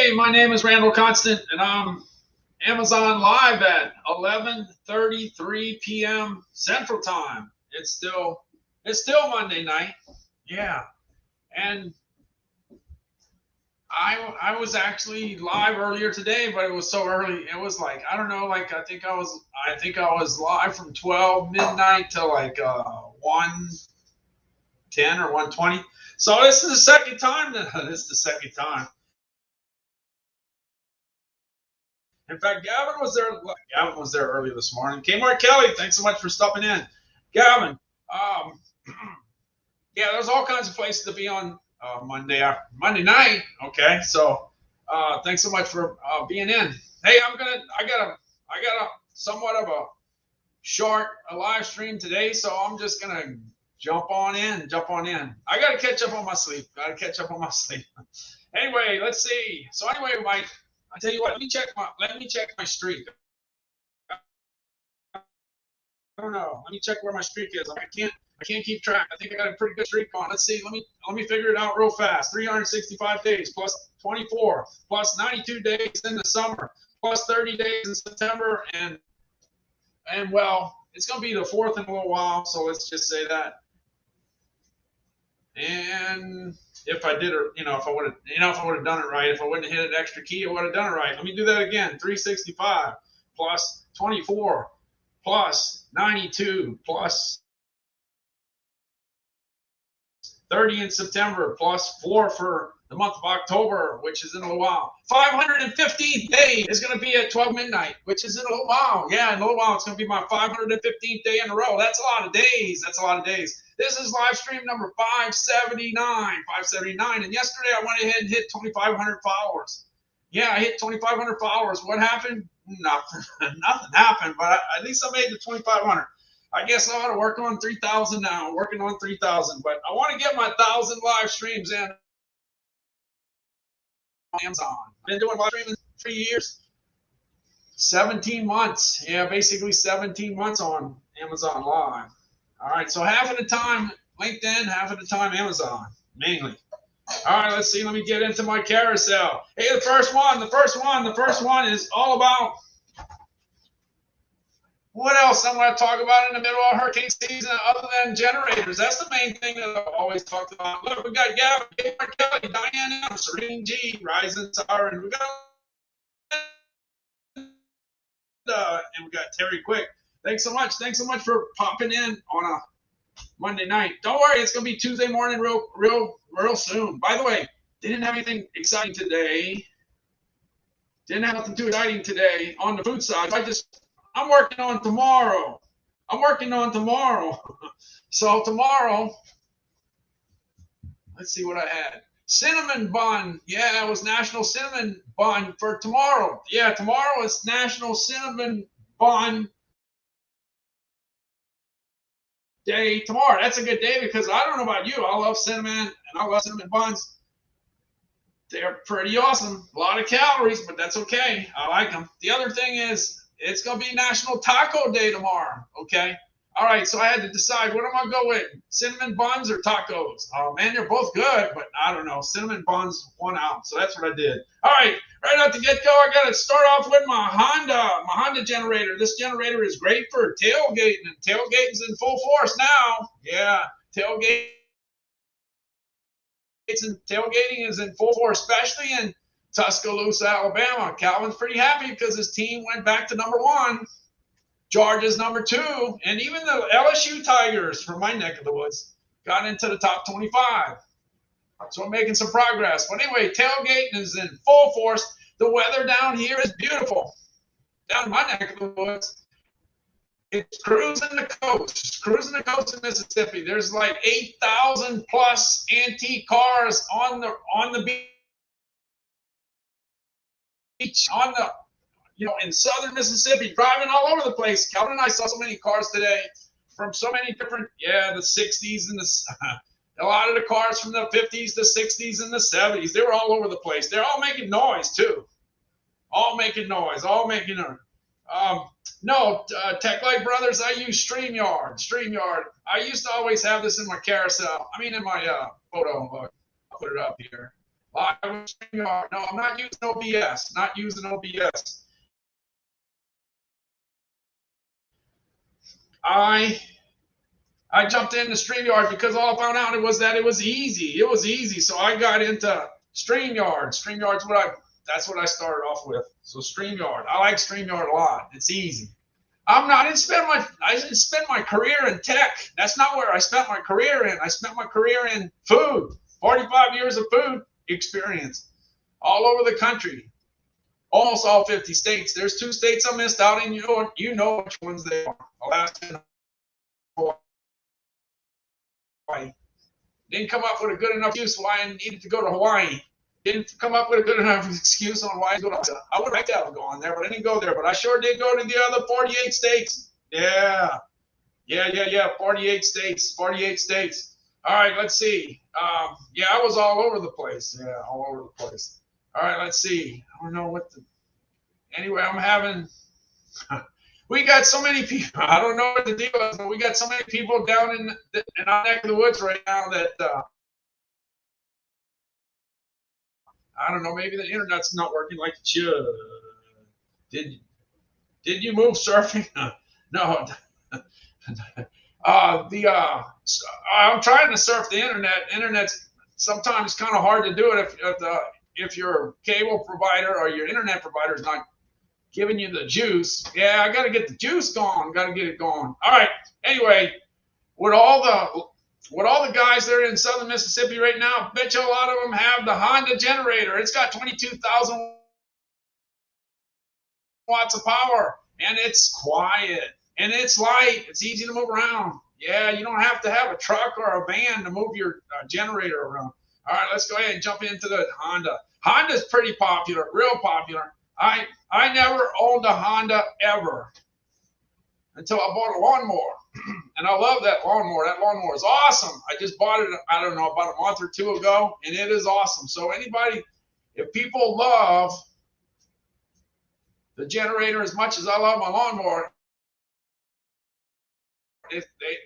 Hey, my name is Randall Constant, and I'm Amazon Live at 11:33 p.m. Central Time. It's still Monday night. Yeah, and I was actually live earlier today, but it was so early. It was like I don't know, like I think I was live from 12 midnight to like 1:10 or 1:20. So this is the second time that this is the second time. In fact, Gavin was there. Gavin was there early this morning. Kmart Kelly, thanks so much for stopping in. Gavin, um, yeah, there's all kinds of places to be on Monday night. Okay, so thanks so much for being in. Hey, I got a somewhat of a short live stream today, so I'm just gonna jump on in. I gotta catch up on my sleep. Anyway, let's see. So anyway, Mike, I tell you what. Let me check my streak. I don't know. Let me check where my streak is. I can't keep track. I think I got a pretty good streak on. Let's see. Let me figure it out real fast. 365 days plus 24 plus 92 days in the summer plus 30 days in September and well, it's gonna be the fourth in a little while. So let's just say that. And if I did it, if I would have done it right, if I wouldn't have hit an extra key, I would have done it right. Let me do that again. 365 plus 24 plus 92 plus 30 in September plus 4 for the month of October, which is in a little while. 515th day is going to be at 12 midnight, which is in a little while. Yeah, in a little while, it's going to be my 515th day in a row. That's a lot of days. This is live stream number 579. And yesterday I went ahead and hit 2,500 followers. Yeah, I hit 2,500 followers. What happened? Nothing. Nothing happened, but at least I made the 2,500. I guess I ought to work on 3,000 now. I'm working on 3,000, but I want to get my 1,000 live streams in on Amazon. I've been doing live streaming 3 years, 17 months. Yeah, basically 17 months on Amazon Live. All right, so half of the time LinkedIn, half of the time Amazon, mainly. All right, let's see. Let me get into my carousel. Hey, the first one is all about what else I'm going to talk about in the middle of hurricane season other than generators. That's the main thing that I've always talked about. Look, we got Gavin, Kelly, Diane M, Serene G, Rising Star, and we got Terry Quick. Thanks so much for popping in on a Monday night. Don't worry, it's going to be Tuesday morning real soon. By the way, didn't have anything exciting today. Didn't have nothing too exciting today on the food side. I'm working on tomorrow. So tomorrow, let's see what I had. Cinnamon bun. Yeah, it was National Cinnamon Bun for tomorrow. Yeah, tomorrow is National Cinnamon Bun Day. Tomorrow. That's a good day because I don't know about you. I love cinnamon and I love cinnamon buns. They're pretty awesome. A lot of calories, but that's okay. I like them. The other thing is, it's going to be National Taco Day tomorrow, okay? All right, so I had to decide, what am I going to go with, cinnamon buns or tacos? Oh, man, they're both good, but I don't know. Cinnamon buns won out, so that's what I did. All right, right out the get-go, I got to start off with my Honda generator. This generator is great for tailgating, and tailgating's in full force now. Yeah, tailgating is in full force, especially in Tuscaloosa, Alabama. Calvin's pretty happy because his team went back to number 1. Georgia's number 2. And even the LSU Tigers from my neck of the woods got into the top 25. So we're making some progress. But anyway, tailgating is in full force. The weather down here is beautiful. Down in my neck of the woods, it's cruising the coast in Mississippi. There's like 8,000 plus antique cars on the beach. In southern Mississippi, driving all over the place. Calvin and I saw so many cars today from so many different, the 60s and a lot of the cars from the 50s, the 60s, and the 70s. They were all over the place. They're all making noise, too. Tech Light Brothers, I use StreamYard. I used to always have this in my carousel. In my photo. I'll put it up here. Live with StreamYard. No, I'm not using OBS. Not using OBS. I jumped into StreamYard because all I found out was that it was easy. It was easy. So I got into StreamYard. StreamYard's that's what I started off with. So StreamYard. I like StreamYard a lot. It's easy. I didn't spend my career in tech. That's not where I spent my career in. I spent my career in food. 45 years of food experience all over the country. Almost all 50 states. There's 2 states I missed out in. You know which ones they are. Alaska and Hawaii. Didn't come up with a good enough excuse why I needed to go to Hawaii. Didn't come up with a good enough excuse on why I go to Alaska. I would like to have gone there, but I didn't go there. But I sure did go to the other 48 states. Yeah. 48 states. 48 states. All right, let's see. Yeah, I was all over the place. Yeah, all over the place. All right, let's see. I don't know what the. Anyway, I'm having. We got so many people. I don't know what the deal is, but we got so many people down in our neck of the woods right now that I don't know. Maybe the internet's not working like it should. Did you move surfing? No. I'm trying to surf the internet. Internet's sometimes kind of hard to do it if your cable provider or your internet provider is not giving you the juice. Yeah, I got to get the juice going. Got to get it going. All right. Anyway, with all the guys that are in southern Mississippi right now, I bet you a lot of them have the Honda generator. It's got 22,000 watts of power, and it's quiet, and it's light. It's easy to move around. Yeah, you don't have to have a truck or a van to move your generator around. All right, let's go ahead and jump into the Honda. Honda's pretty popular, real popular. I never owned a Honda ever until I bought a lawnmower. And I love that lawnmower. That lawnmower is awesome. I just bought it, I don't know, about a month or 2 ago, and it is awesome. So if people love the generator as much as I love my lawnmower,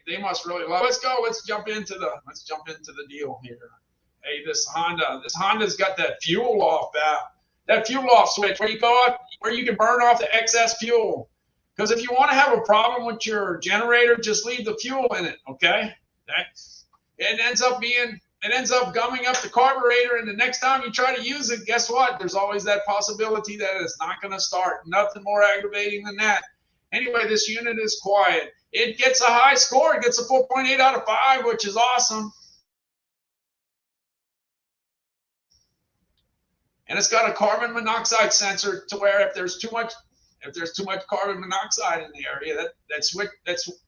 they must really love it. Let's jump into the deal here. Hey, this Honda's got that fuel off switch where you can burn off the excess fuel. Because if you want to have a problem with your generator, just leave the fuel in it, okay? It ends up gumming up the carburetor, and the next time you try to use it, guess what? There's always that possibility that it's not going to start. Nothing more aggravating than that. Anyway, this unit is quiet. It gets a high score. It gets a 4.8 out of 5, which is awesome. And it's got a carbon monoxide sensor to where if there's too much carbon monoxide in the area,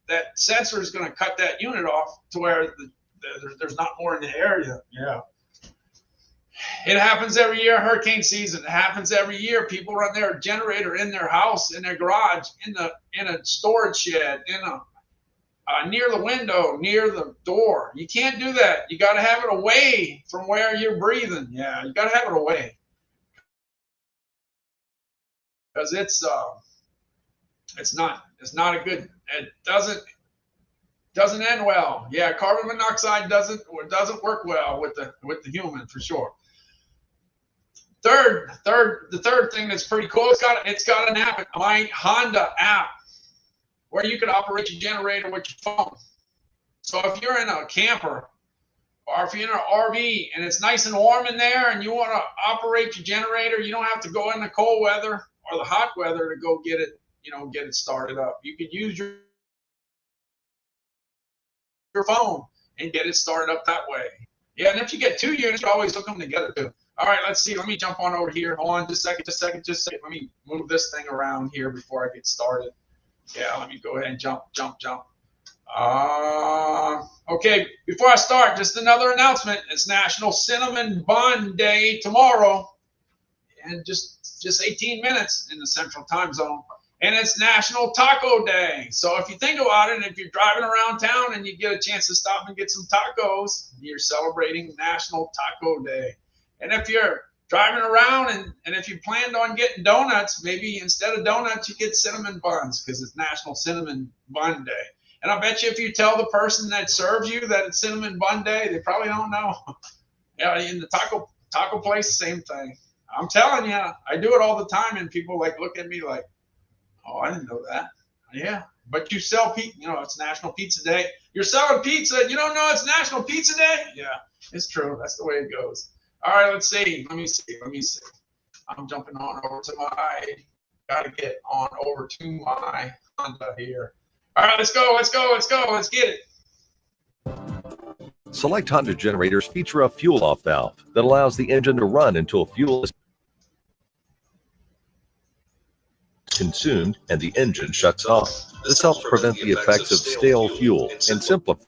that sensor is going to cut that unit off to where there's not more in the area. Yeah. It happens every year, hurricane season. It happens every year. People run their generator in their house, in their garage, in a storage shed, near the window, near the door. You can't do that. You got to have it away from where you're breathing. Yeah, you got to have it away. Because it's not a good. It doesn't end well. Yeah, carbon monoxide doesn't work well with the human for sure. The third thing that's pretty cool. It's got an app, My Honda app, where you can operate your generator with your phone. So if you're in a camper or if you're in an RV and it's nice and warm in there and you want to operate your generator, you don't have to go in the cold weather or the hot weather to go get it started up. You can use your phone and get it started up that way. Yeah, and if you get 2 units, you always hook them together too. All right, let's see. Let me jump on over here. Hold on just a second. Let me move this thing around here before I get started. Yeah, let me go ahead and jump. Okay, before I start, just another announcement. It's National Cinnamon Bun Day tomorrow. And just 18 minutes in the Central Time Zone. And it's National Taco Day. So if you think about it, if you're driving around town and you get a chance to stop and get some tacos, you're celebrating National Taco Day. And if you're driving around and if you planned on getting donuts, maybe instead of donuts, you get cinnamon buns because it's National Cinnamon Bun Day. And I bet you if you tell the person that serves you that it's Cinnamon Bun Day, they probably don't know. Yeah, in the taco Taco place, same thing. I'm telling you, I do it all the time, and people like look at me like, "Oh, I didn't know that." Yeah, but you sell pizza. You know, it's National Pizza Day. You're selling pizza. You don't know it's National Pizza Day? Yeah, it's true. That's the way it goes. All right, let's see. Let me see. Let me see. I'm jumping on over to my. Got to get on over to my Honda here. All right, let's go. Let's go. Let's go. Let's get it. Select Honda generators feature a fuel-off valve that allows the engine to run until fuel is consumed and the engine shuts off. This helps prevent the effects of stale fuel and simplify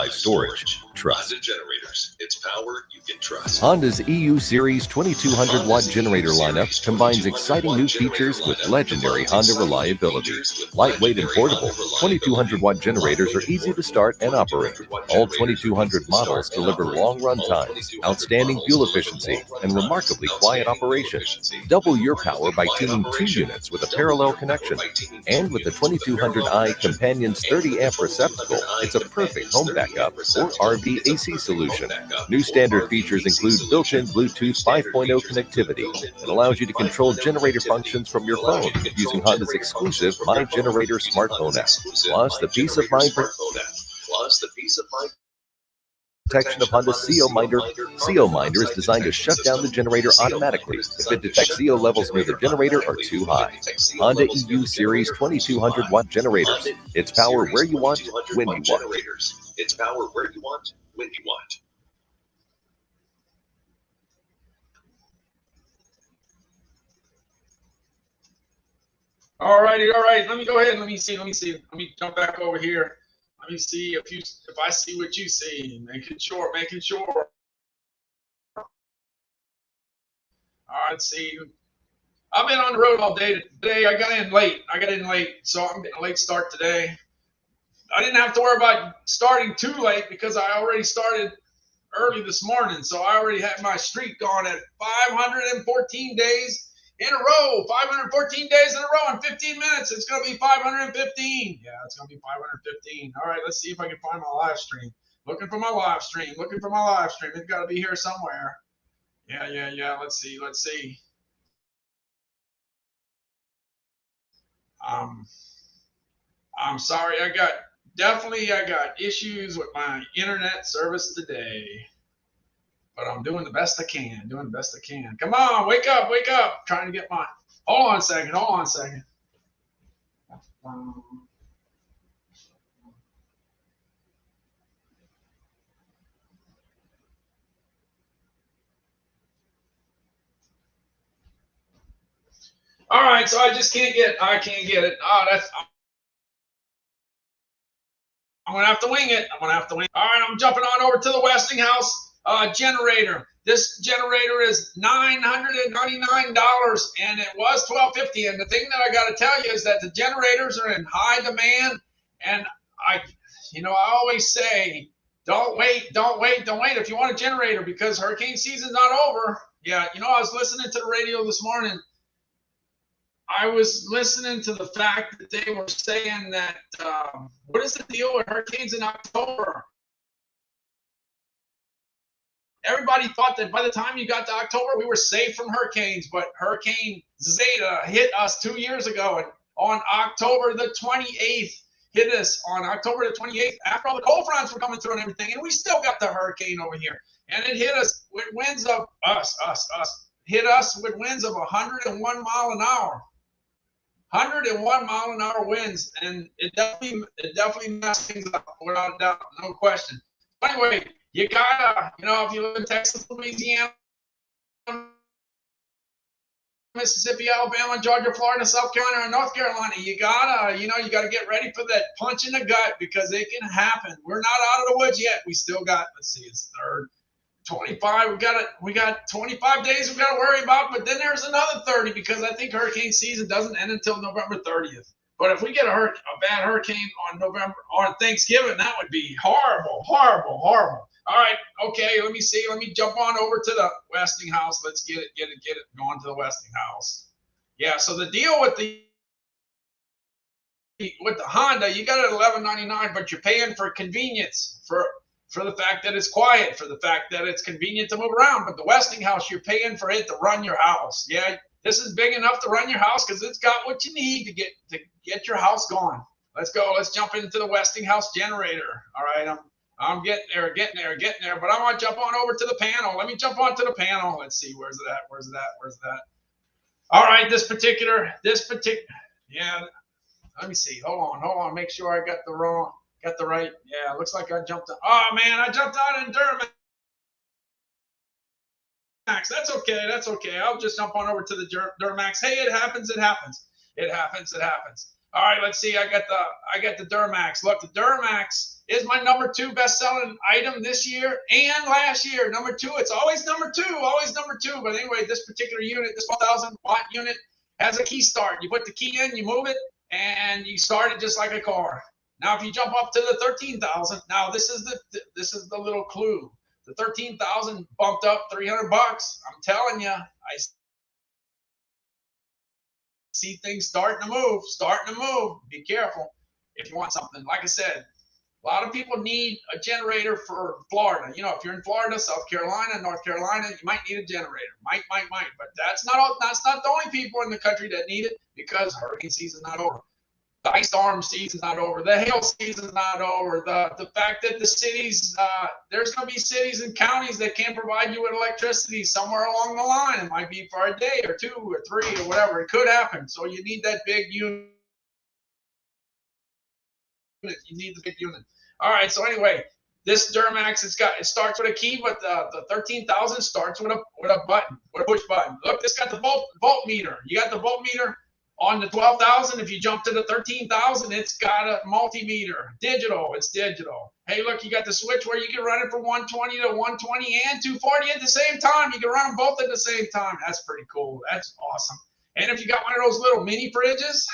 storage. Trust. Honda generators. It's power you can trust. Honda's EU Series 2200-watt generator lineup combines exciting new features with legendary Honda reliability. Lightweight and portable, 2200-watt generators are easy to start and operate. All 2200 models deliver long run times, outstanding fuel efficiency, and remarkably quiet operation. Double your power by tuning 2 units with a parallel connection. And with the 2200i Companion's 30-amp receptacle, it's a perfect home backup or RV AC solution. New standard features include built-in Bluetooth 5.0 connectivity that allows you to control generator functions from your phone using Honda's exclusive My Generator smartphone app. Plus the peace of mind protection of Honda's CO Minder. CO Minder is designed to shut down the generator automatically if it detects CO levels near the generator are too high. Honda EU Series 2200-watt generators. It's power where you want, when you want. It's power where you want, when you want. All righty, all right. Let me go ahead. Let me see. Let me jump back over here. Let me see if I see what you see. Making sure. All right, let's see. I've been on the road all day today. I got in late, so I'm getting a late start today. I didn't have to worry about starting too late because I already started early this morning. So I already had my streak going at 514 days in a row. 514 days in a row in 15 minutes. It's going to be 515. Yeah, it's going to be 515. All right, let's see if I can find my live stream. Looking for my live stream. It's got to be here somewhere. Yeah. Let's see. I'm sorry. I got issues with my internet service today, but I'm doing the best I can. Come on, wake up. Trying to get my. Hold on a second. All right, so I can't get it. Oh, I'm gonna have to wing it. All right, I'm jumping on over to the Westinghouse generator. This generator is $999, and it was $1,250. And the thing that I got to tell you is that the generators are in high demand. And I always say, don't wait if you want a generator because hurricane season's not over. Yeah, I was listening to the radio this morning. I was listening to the fact that they were saying that what is the deal with hurricanes in October? Everybody thought that by the time you got to October, we were safe from hurricanes, but Hurricane Zeta hit us 2 years ago, and on October the 28th, hit us on October the 28th after all the cold fronts were coming through and everything, and we still got the hurricane over here, and it hit us with winds of hit us with winds of 101 mile an hour. 101 mile an hour winds, and it definitely messed things up without a doubt, no question. Anyway, you gotta, if you live in Texas, Louisiana, Mississippi, Alabama, Georgia, Florida, South Carolina, and North Carolina, you gotta get ready for that punch in the gut because it can happen. We're not out of the woods yet. We still got, it's third. 25, we got 25 days we got to worry about, but then there's another 30 because I think hurricane season doesn't end until November 30th. But if we get a bad hurricane on Thanksgiving, that would be horrible. All right, okay, let me jump on over to the Westinghouse. Let's get it going to the Westinghouse. Yeah, so the deal with the Honda, you got it at $1,199, but you're paying for convenience. for the fact that it's quiet, for the fact that it's convenient to move around. But the Westinghouse, you're paying for it to run your house. Yeah, this is big enough to run your house because it's got what you need to get your house going. Let's go. Let's jump into the Westinghouse generator. All right, I'm getting there. But I want to jump on over to the panel. Let me jump onto the panel. Let's see. Where's it at? All right, this particular. Yeah. Let me see. Hold on. Make sure I got the right. Yeah, looks like I jumped on. Oh man, I jumped on in Duramax. That's okay. I'll just jump on over to the Duramax. Hey, it happens. All right, let's see. I got the Duramax. Look, the Duramax is my #2 best-selling item this year and last year. #2. It's always number two. But anyway, this particular unit, this 12,000-watt unit, has a key start. You put the key in, you move it, and you start it just like a car. Now, if you jump up to the 13,000, now this is the little clue. The 13,000 bumped up $300. I'm telling you, I see things starting to move. Be careful if you want something. Like I said, a lot of people need a generator for Florida. You know, if you're in Florida, South Carolina, North Carolina, you might need a generator. Might. But that's not the only people in the country that need it, because hurricane season's not over. The ice storm season's not over. The hail season's not over. The fact that the cities, there's going to be cities and counties that can't provide you with electricity somewhere along the line. It might be for a day or 2 or 3 or whatever. It could happen. So you need that big unit. You need the big unit. All right. So anyway, this Duramax, it starts with a key, but the 13,000 starts with a button, with a push button. Look, this got the volt meter. You got the volt meter. On the 12,000, if you jump to the 13,000, it's got a multimeter. It's digital. Hey, look, you got the switch where you can run it from 120 to 120 and 240 at the same time. You can run them both at the same time. That's pretty cool. That's awesome. And if you got one of those little mini fridges,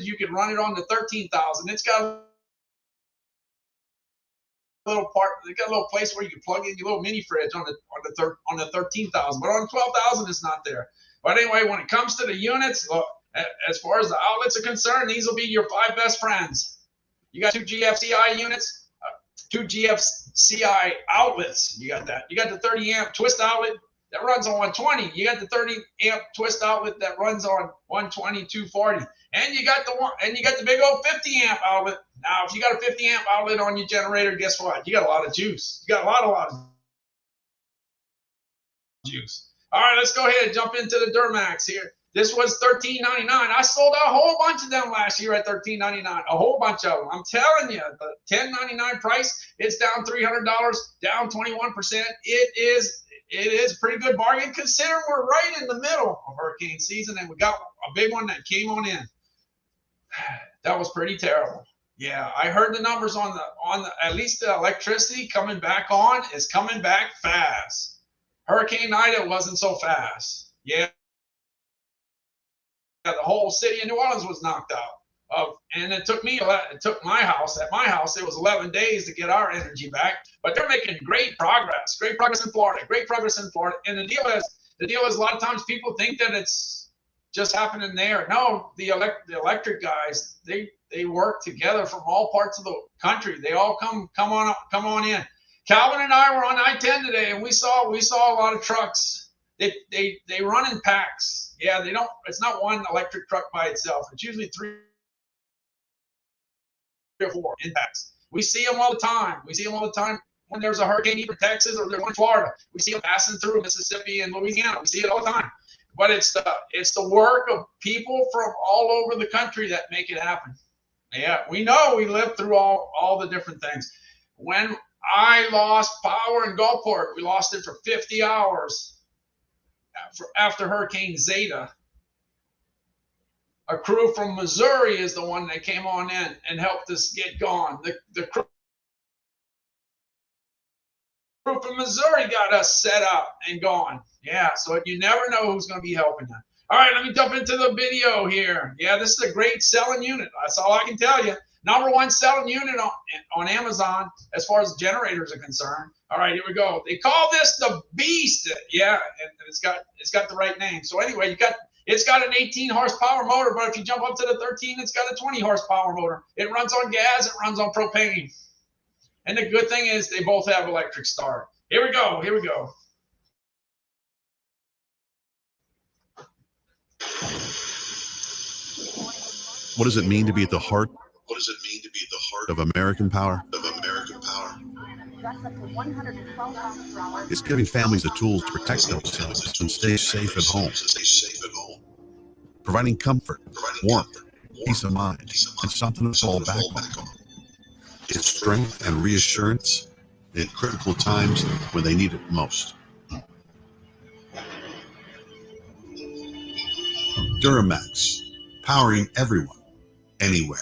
you can run it on the 13,000. It's got a little place where you can plug in your little mini fridge on the 13,000. But on the 12,000, it's not there. But anyway, when it comes to the units, look, as far as the outlets are concerned, these will be your 5 best friends. You got 2 GFCI units, 2 GFCI outlets. You got that. You got the 30 amp twist outlet that runs on 120. You got the 30 amp twist outlet that runs on 120, 240. And you got the big old 50 amp outlet. Now, if you got a 50 amp outlet on your generator, guess what? You got a lot of juice. You got a lot of juice. All right, let's go ahead and jump into the Duramax here. This was $13.99. I sold out a whole bunch of them last year at $13.99. A whole bunch of them. I'm telling you, the $10.99 price, it's down $300, down 21%. It is a pretty good bargain considering we're right in the middle of hurricane season, and we got a big one that came on in. That was pretty terrible. Yeah, I heard the numbers on the at least the electricity coming back on is coming back fast. Hurricane Ida wasn't so fast. Yeah, the whole city of New Orleans was knocked out. And it took my house, it was 11 days to get our energy back. But they're making great progress in Florida. And the deal is a lot of times people think that it's just happening there. No, the electric guys, they work together from all parts of the country. They all come on in. Calvin and I were on I-10 today, and we saw a lot of trucks. They run in packs. Yeah, they don't. It's not one electric truck by itself. It's usually 3 or 4 in packs. We see them all the time. When there's a hurricane either in Texas or there's one in Florida. We see them passing through Mississippi and Louisiana. We see it all the time. But it's the work of people from all over the country that make it happen. Yeah, we know we lived through all the different things. When I lost power in Gulfport, we lost it for 50 hours after Hurricane Zeta. A crew from Missouri is the one that came on in and helped us get going. The crew from Missouri got us set up and going. Yeah, so you never know who's going to be helping you. All right, let me jump into the video here. Yeah, this is a great selling unit. That's all I can tell you. #1 selling unit on Amazon as far as generators are concerned. All right, here we go. They call this the Beast. Yeah, and it's got the right name. So anyway, it's got an 18 horsepower motor, but if you jump up to the 13, it's got a 20 horsepower motor. It runs on gas. It runs on propane. And the good thing is they both have electric start. Here we go. Here we go. What does it mean to be at the heart? What does it mean to be at the heart Of American power? of American power? It's giving families the tools to protect themselves and stay safe at home, Stay safe at home. providing comfort, Providing warmth, comfort, peace of mind, and something to fall back on. It's strength and reassurance in critical times when they need it most. Duramax, powering everyone, anywhere.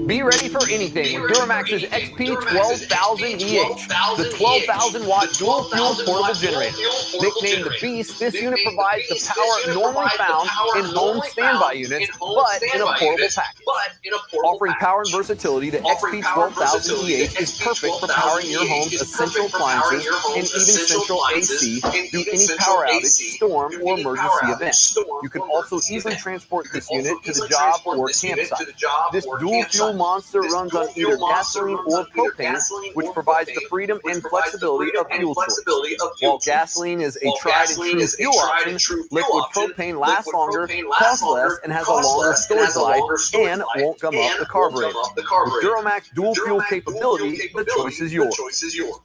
Be ready for anything with Duramax's XP12000EH, the 12,000-watt dual-fuel portable generator. Nicknamed the Beast, this unit provides the power normally found in home standby units, but in a portable package. Offering power and versatility, the XP12000EH is perfect for powering your home's essential appliances and even central AC through any power outage, storm, or emergency event. You can also easily transport this unit to the job or campsite. This dual-fuel monster runs on either gasoline or propane, which provides the freedom and flexibility of fuel choice. While gasoline is a tried-and-true fuel option, liquid propane lasts longer, costs less, and has a longer storage life, and won't gum up the carburetor. With Duramax dual-fuel capability, the choice is yours.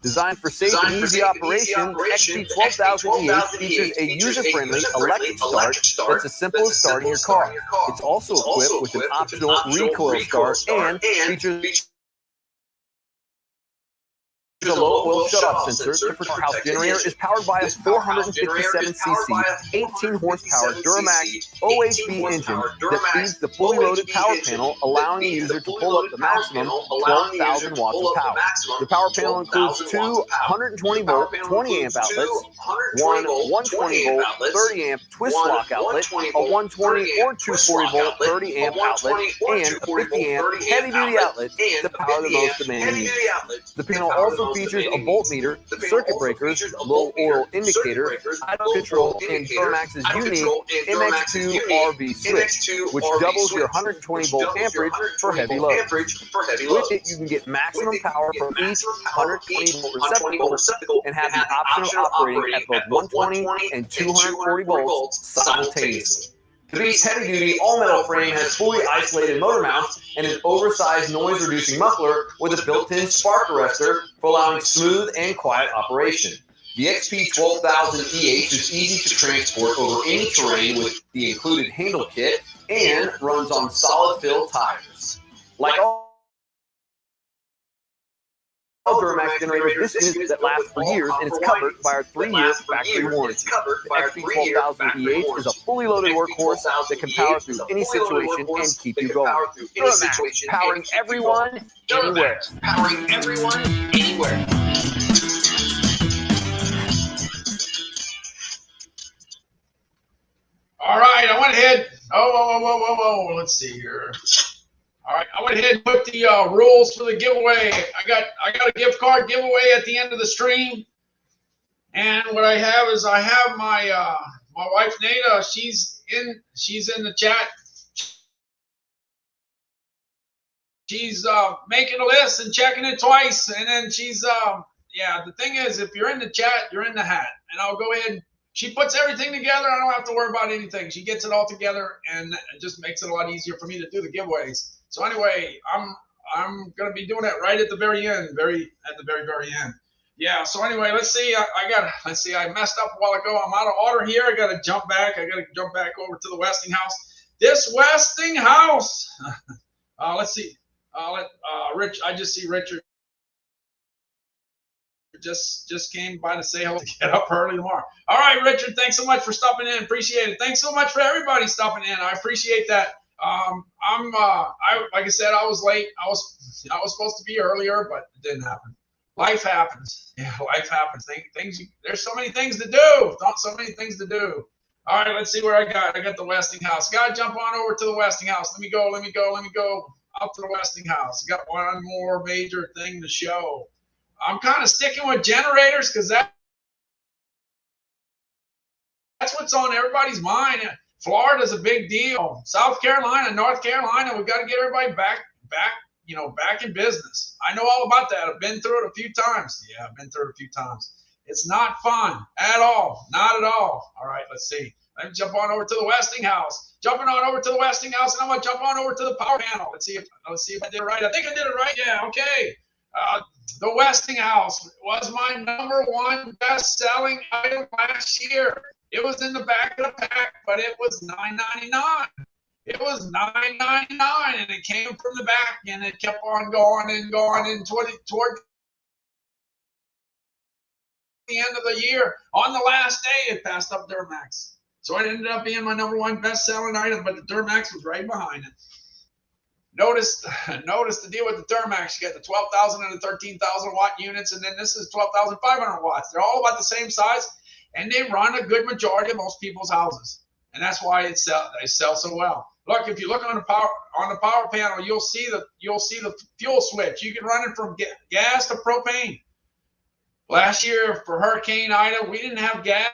Designed for safe and easy operation, the XP12000EH features a user-friendly electric start that's as simple as starting your car. It's also equipped with an optional recoil start and features a low oil shutoff sensor. The house generator is powered by a 457cc, 18 horsepower Duramax OHV engine that feeds the fully loaded power panel, allowing the user to pull up the maximum 12,000 watts of power. The power panel includes two 120-volt 20-amp outlets, one 120-volt 30-amp twist-lock outlet, a 120 or 240-volt 30-amp outlet, and a 50-amp heavy-duty outlet to power the most demanding units. The panel also features a voltmeter, circuit breakers, low oil indicator, idle control, and Duramax's unique MX2 RV switch, which doubles your 120-volt amperage for heavy load. With it, you can get maximum power from each 120-volt receptacle and have the option of operating at both 120 and 240 volts simultaneously. The Beast's heavy-duty all-metal frame has fully isolated motor mounts and an oversized noise-reducing muffler with a built-in spark arrestor for allowing smooth and quiet operation. The XP12000EH is easy to transport over any terrain with the included handle kit and runs on solid-fill tires. Like all Duramax generators, this is that lasts for years and it's covered by our 3-year factory warranty. The XP12000EH is a fully loaded workhorse that can power through any situation and keep you going. Duramax, powering everyone, anywhere. Powering everyone, anywhere. All right, I went ahead. Whoa. Let's see here. All right, I went ahead and put the rules for the giveaway. I got a gift card giveaway at the end of the stream, and what I have is I have my my wife Nada. She's in the chat. She's making a list and checking it twice, and then she's yeah. The thing is, if you're in the chat, you're in the hat, and I'll go ahead. She puts everything together. I don't have to worry about anything. She gets it all together, and it just makes it a lot easier for me to do the giveaways. So anyway, I'm gonna be doing it right at the very end, very end. Yeah. So anyway, let's see. I messed up a while ago. I'm out of order here. I gotta jump back. over to the Westinghouse. This Westinghouse. Let's see. Rich. I just see Richard. Just came by to say hello to get up early tomorrow. All right, Richard. Thanks so much for stopping in. Appreciate it. Thanks so much for everybody stopping in. I appreciate that. Like I said, I was late. I was supposed to be earlier, but it didn't happen. Life happens. Yeah, life happens. There's so many things to do. So many things to do. All right, let's see where I got. I got the Westinghouse. Gotta jump on over to the Westinghouse. Let me go. out to the Westinghouse. Got one more major thing to show. I'm kind of sticking with generators because that's what's on everybody's mind. Florida's a big deal. South Carolina, North Carolina, we've got to get everybody back in business. I know all about that. I've been through it a few times. Yeah, I've been through it a few times. It's not fun at all. Not at all. All right, let's see. Let me jump on over to the Westinghouse. Jumping on over to the Westinghouse, and I'm going to jump on over to the power panel. Let's see if I did it right. I think I did it right. Yeah, okay. The Westinghouse was my #1 best-selling item last year. It was in the back of the pack, but it was $9.99. It was $9.99, and it came from the back, and it kept on going and going and toward the end of the year. On the last day, it passed up Duramax. So it ended up being my #1 best-selling item, but the Duramax was right behind it. Notice the deal with the Duramax. You got the 12,000 and the 13,000 watt units, and then this is 12,500 watts. They're all about the same size, and they run a good majority of most people's houses, and that's why they sell so well. Look, if you look on the power panel, you'll see the fuel switch. You can run it from gas to propane. Last year for Hurricane Ida, we didn't have gas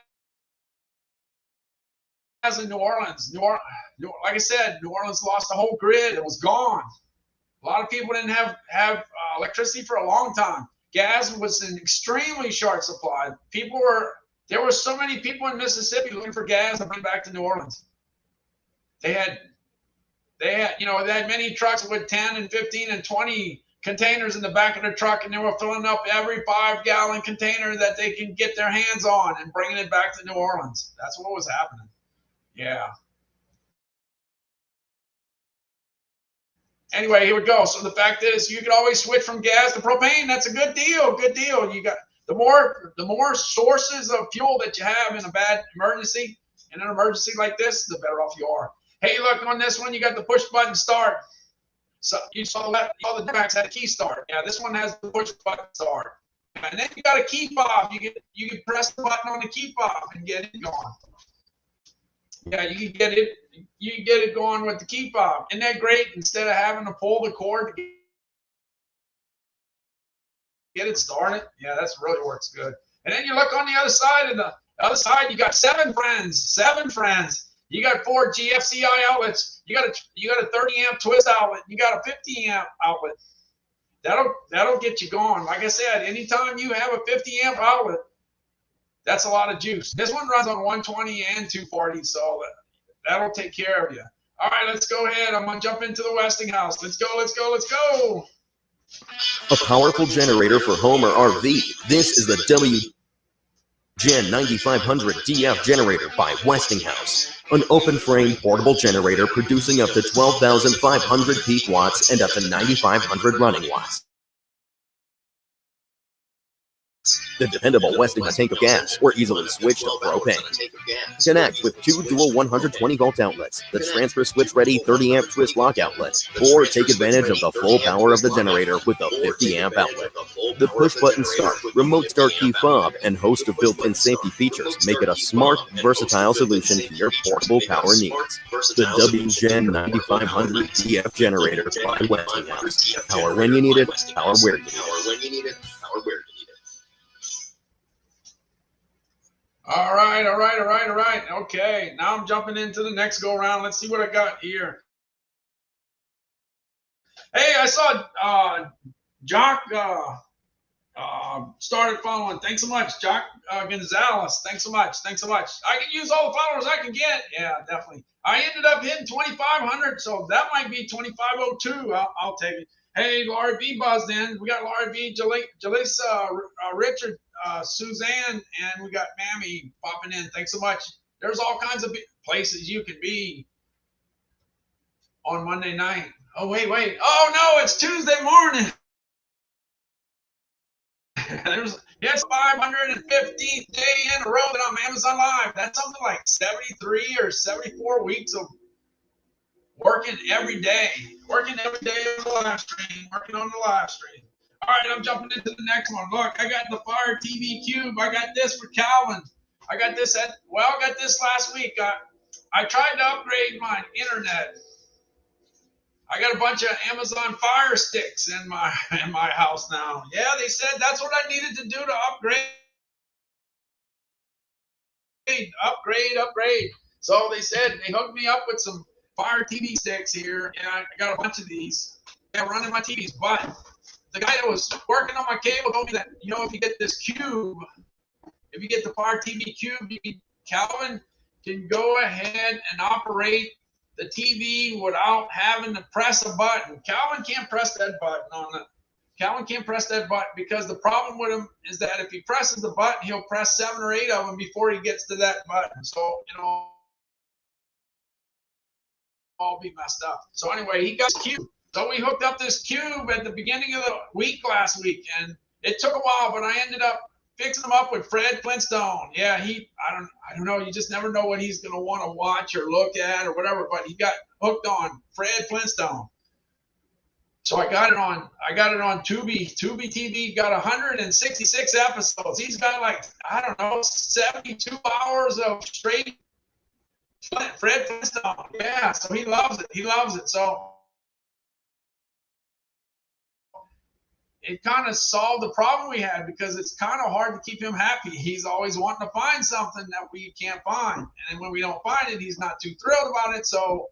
in New Orleans. Like I said, New Orleans lost the whole grid. It was gone. A lot of people didn't have electricity for a long time. Gas was in extremely short supply. There were so many people in Mississippi looking for gas to bring back to New Orleans. They had many trucks with 10 and 15 and 20 containers in the back of their truck, and they were filling up every 5-gallon container that they can get their hands on and bringing it back to New Orleans. That's what was happening. Yeah. Anyway, here we go. So the fact is, you can always switch from gas to propane. That's a good deal. Good deal. You got the more sources of fuel that you have in a bad emergency, in an emergency like this, the better off you are. Hey, look, on this one, you got the push button start. So you saw the Duramax had a key start. Yeah, this one has the push button start. And then you got a key fob. You can press the button on the key fob and get it going. Yeah, you can get it going with the key fob. Isn't that great? Instead of having to pull the cord to get it started. Yeah, that's really works good. And then you look on the other side, and the other side you got 7 friends. You got 4 GFCI outlets. You got a 30 amp twist outlet. You got a 50 amp outlet. That'll get you going. Like I said, anytime you have a 50 amp outlet, that's a lot of juice. This one runs on 120 and 240, so that'll take care of you. All right, let's go ahead. I'm going to jump into the Westinghouse. Let's go. A powerful generator for home or RV. This is the WGen 9500 DF generator by Westinghouse. An open-frame portable generator producing up to 12,500 peak watts and up to 9,500 running watts. The dependable Westinghouse tank of gas or easily switch to propane. Connect with 2 dual 120-volt outlets, the transfer switch-ready 30-amp twist lock outlet, or take advantage of the full power of the generator with the 50-amp outlet. The push-button start, remote start key fob, and host of built-in safety features make it a smart, versatile solution to your portable power needs. The WGen 9500 DF generator by Westinghouse. Power when you need it, power where you need it. All right. Okay, now I'm jumping into the next go around. Let's see what I got here. Hey, I saw Jock started following. Thanks so much, Jock Gonzalez. Thanks so much. I can use all the followers I can get. Yeah, definitely. I ended up hitting 2,500, so that might be 2,502. I'll take it. Hey, Laurie B buzzed in. We got Laurie B, Jalisa, Richard, Suzanne, and we got Mammy popping in. Thanks so much. There's all kinds of places you can be on Monday night. Oh, wait. Oh, no, it's Tuesday morning. It's 515th day in a row that I'm Amazon Live. That's something like 73 or 74 weeks of working every day on the live stream, All right, I'm jumping into the next one. Look, I got the Fire TV Cube. I got this for Calvin. I got this last week. I tried to upgrade my internet. I got a bunch of Amazon Fire Sticks in my house now. Yeah, they said that's what I needed to do to upgrade. So they said they hooked me up with some Fire TV sticks here, and I got a bunch of these. Yeah, running my TVs. But the guy that was working on my cable told me that, you know, if you get this cube, if you get the Fire TV cube, Calvin can go ahead and operate the TV without having to press a button. Calvin can't press that button on it. Calvin can't press that button because the problem with him is that if he presses the button, he'll press 7 or 8 of them before he gets to that button. So, you know, all be messed up. So anyway, he got his cube. So we hooked up this cube at the beginning of the week last week, and it took a while, but I ended up fixing him up with Fred Flintstone. Yeah, I don't know. You just never know what he's going to want to watch or look at or whatever, but he got hooked on Fred Flintstone. So I got it on Tubi. Tubi TV got 166 episodes. He's got like, I don't know, 72 hours of straight Fred Flintstone. Yeah, so he loves it. So it kind of solved the problem we had because it's kind of hard to keep him happy. He's always wanting to find something that we can't find. And when we don't find it, he's not too thrilled about it. So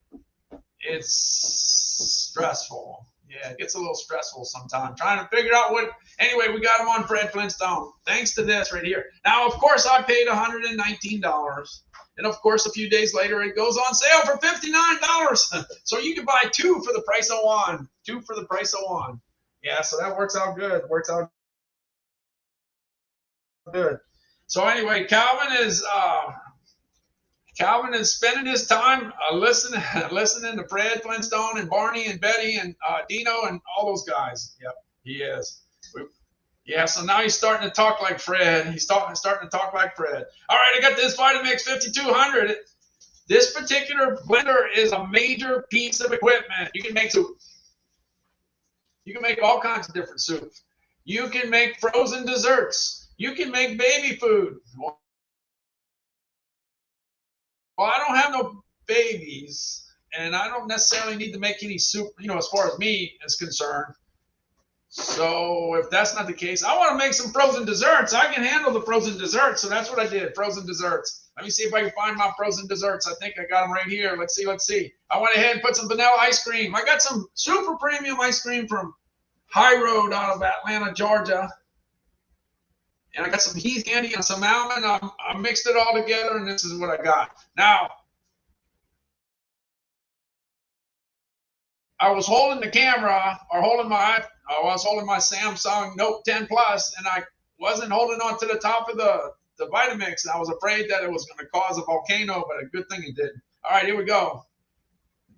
it's stressful. Yeah, it gets a little stressful sometimes trying to figure out what. Anyway, we got him on Fred Flintstone thanks to this right here. Now, of course, I paid $119. And of course, a few days later, it goes on sale for $59. So you can buy 2 for the price of 1. 2 for the price of 1. Yeah, so that works out good. Good. So anyway, Calvin is spending his time listening to Fred Flintstone and Barney and Betty and Dino and all those guys. Yep, he is. Yeah, so now he's starting to talk like Fred. He's starting to talk like Fred. All right, I got this Vitamix 5200. This particular blender is a major piece of equipment. You can make soup. You can make all kinds of different soups. You can make frozen desserts. You can make baby food. Well, I don't have no babies, and I don't necessarily need to make any soup, you know, as far as me is concerned. So if that's not the case, I want to make some frozen desserts. I can handle the frozen desserts, so that's what I did, frozen desserts. Let me see if I can find my frozen desserts. I think I got them right here. Let's see. I went ahead and put some vanilla ice cream. I got some super premium ice cream from High Road out of Atlanta, Georgia. And I got some Heath candy and some almond. I mixed it all together, and this is what I got. Now, I was holding the camera, or I was holding my Samsung Note 10 Plus, and I wasn't holding on to the top of the Vitamix. And I was afraid that it was going to cause a volcano, but a good thing it didn't. All right, here we go.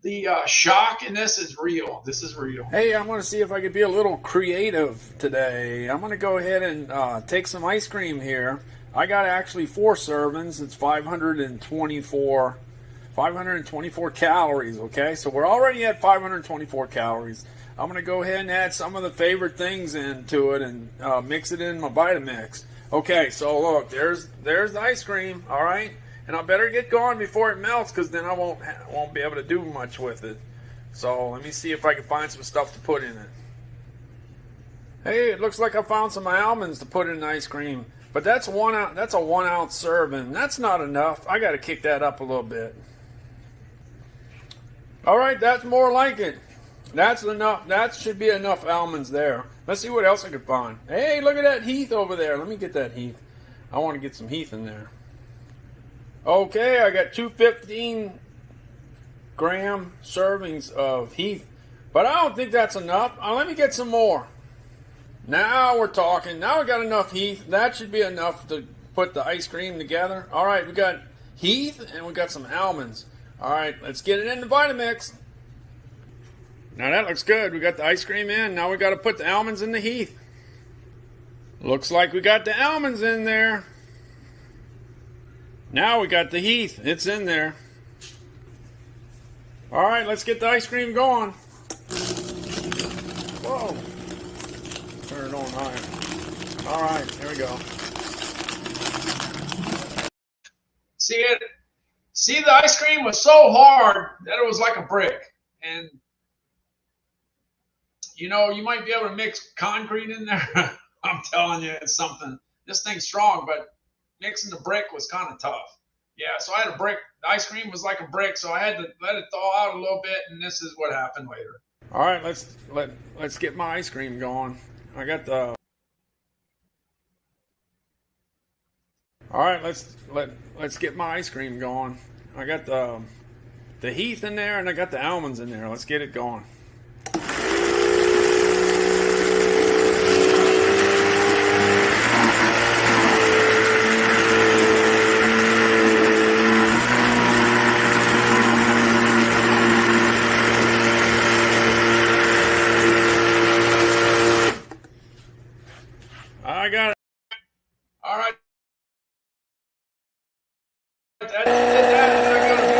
The shock in this is real. This is real. Hey, I'm going to see if I could be a little creative today. I'm going to go ahead and take some ice cream here. I got actually 4 servings. It's 524 calories, okay? So we're already at 524 calories. I'm going to go ahead and add some of the favorite things into it and mix it in my Vitamix. Okay, so look, there's the ice cream, all right? And I better get going before it melts because then I won't be able to do much with it. So let me see if I can find some stuff to put in it. Hey, it looks like I found some almonds to put in the ice cream. But that's a 1 ounce serving. That's not enough. I got to kick that up a little bit. All right, that's more like it. That's enough. That should be enough almonds there. Let's see what else I can find. Hey, look at that Heath over there. Let me get that Heath. I want to get some Heath in there. Okay, I got 2 15-gram servings of Heath. But I don't think that's enough. Let me get some more. Now we're talking. Now we got enough Heath. That should be enough to put the ice cream together. All right, we got Heath and we got some almonds. All right, let's get it in the Vitamix. Now that looks good. We got the ice cream in. Now we got to put the almonds in the Heath. Looks like we got the almonds in there. Now we got the Heath. It's in there. All right, let's get the ice cream going. Whoa. Turn it on higher. All right, here we go. See it? See, the ice cream was so hard that it was like a brick. And you know, you might be able to mix concrete in there. I'm telling you, it's something. This thing's strong, but mixing the brick was kind of tough. Yeah, so I had a brick. The ice cream was like a brick, so I had to let it thaw out a little bit, and this is what happened later. All right, let's get my ice cream going. I got the. All right, let's get my ice cream going. I got the Heath in there, and I got the almonds in there. Let's get it going. I got it. All right. That, and I got a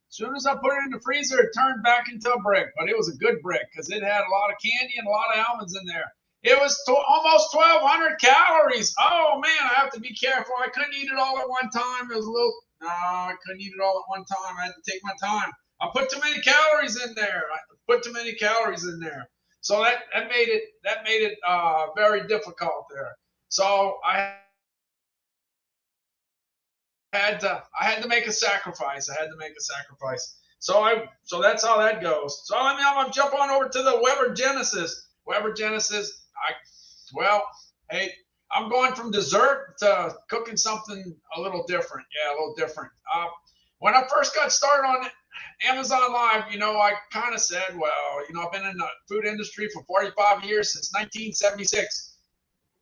As soon as I put it in the freezer, it turned back into a brick, but it was a good brick because it had a lot of candy and a lot of almonds in there. It was almost 1,200 calories. Oh man, I have to be careful. I couldn't eat it all at one time. It was a little. No, I couldn't eat it all at one time. I had to take my time. I put too many calories in there. So that made it very difficult there. So I had to make a sacrifice. So that's how that goes. So I'm gonna jump on over to the Weber Genesis. Hey, I'm going from dessert to cooking something a little different. Yeah, a little different. When I first got started on Amazon Live, I kind of said, I've been in the food industry for 45 years, since 1976.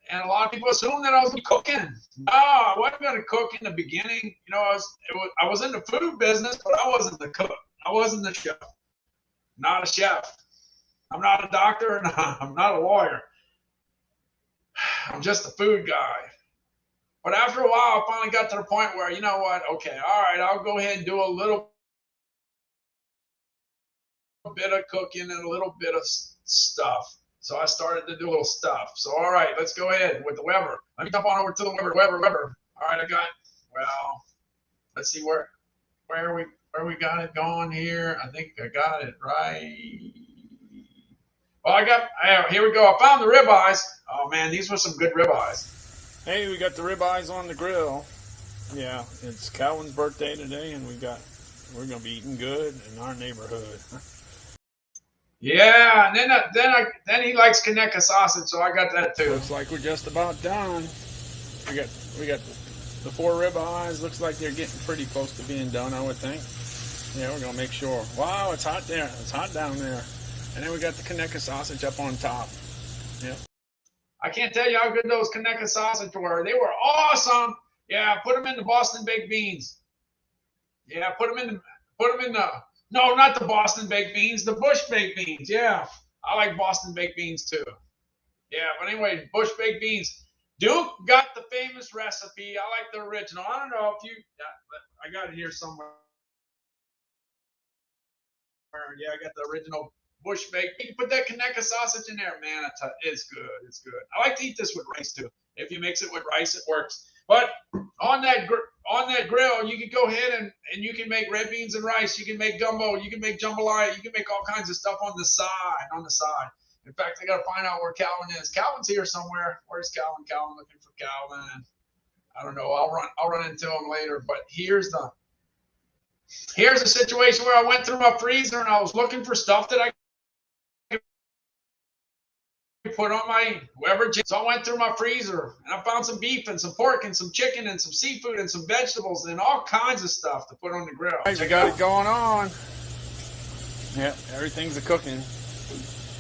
And a lot of people assume that I was cooking. No, I wasn't going to cook in the beginning. I was in the food business, but I wasn't the cook. I wasn't the chef. Not a chef. I'm not a doctor, and I'm not a lawyer. I'm just a food guy. But after a while, I finally got to the point where, okay, all right, I'll go ahead and do a little bit of cooking and a little bit of stuff. So I started to do a little stuff. So, all right, let's go ahead with the Weber. Let me jump on over to the Weber. All right, let's see where we got it going here. I think I got it right. Well, here we go. I found the ribeyes. Oh, man, these were some good ribeyes. Hey, we got the ribeyes on the grill. Yeah, it's Calvin's birthday today, and we're going to be eating good in our neighborhood. Yeah, and then he likes Kaneka sausage, so I got that too. Looks like we're just about done. We got the 4 ribeyes. Looks like they're getting pretty close to being done, I would think. Yeah, we're gonna make sure. Wow, it's hot there. It's hot down there. And then we got the Kaneka sausage up on top. Yep. I can't tell you how good those Kaneka sausage were. They were awesome. Yeah, put them in the Boston baked beans. Yeah, put them in the. No, not the Boston baked beans, the Bush baked beans. Yeah, I like Boston baked beans too. Yeah, but anyway, Bush baked beans. Duke got the famous recipe. I like the original. I don't know if I got it here somewhere. Yeah, I got the original Bush baked. You can put that Kaneka sausage in there, man. It's good. It's good. I like to eat this with rice too. If you mix it with rice, it works. But on that grill, you can go ahead and you can make red beans and rice. You can make gumbo. You can make jambalaya. You can make all kinds of stuff on the side. In fact, I got to find out where Calvin is. Calvin's here somewhere. Where's Calvin? Calvin, looking for Calvin. I don't know. I'll run into him later. But here's the situation where I went through my freezer and I was looking for stuff that I put on my Weber. So I went through my freezer and I found some beef and some pork and some chicken and some seafood and some vegetables and all kinds of stuff to put on the grill. Right, we got it going on. Yep, everything's a cooking.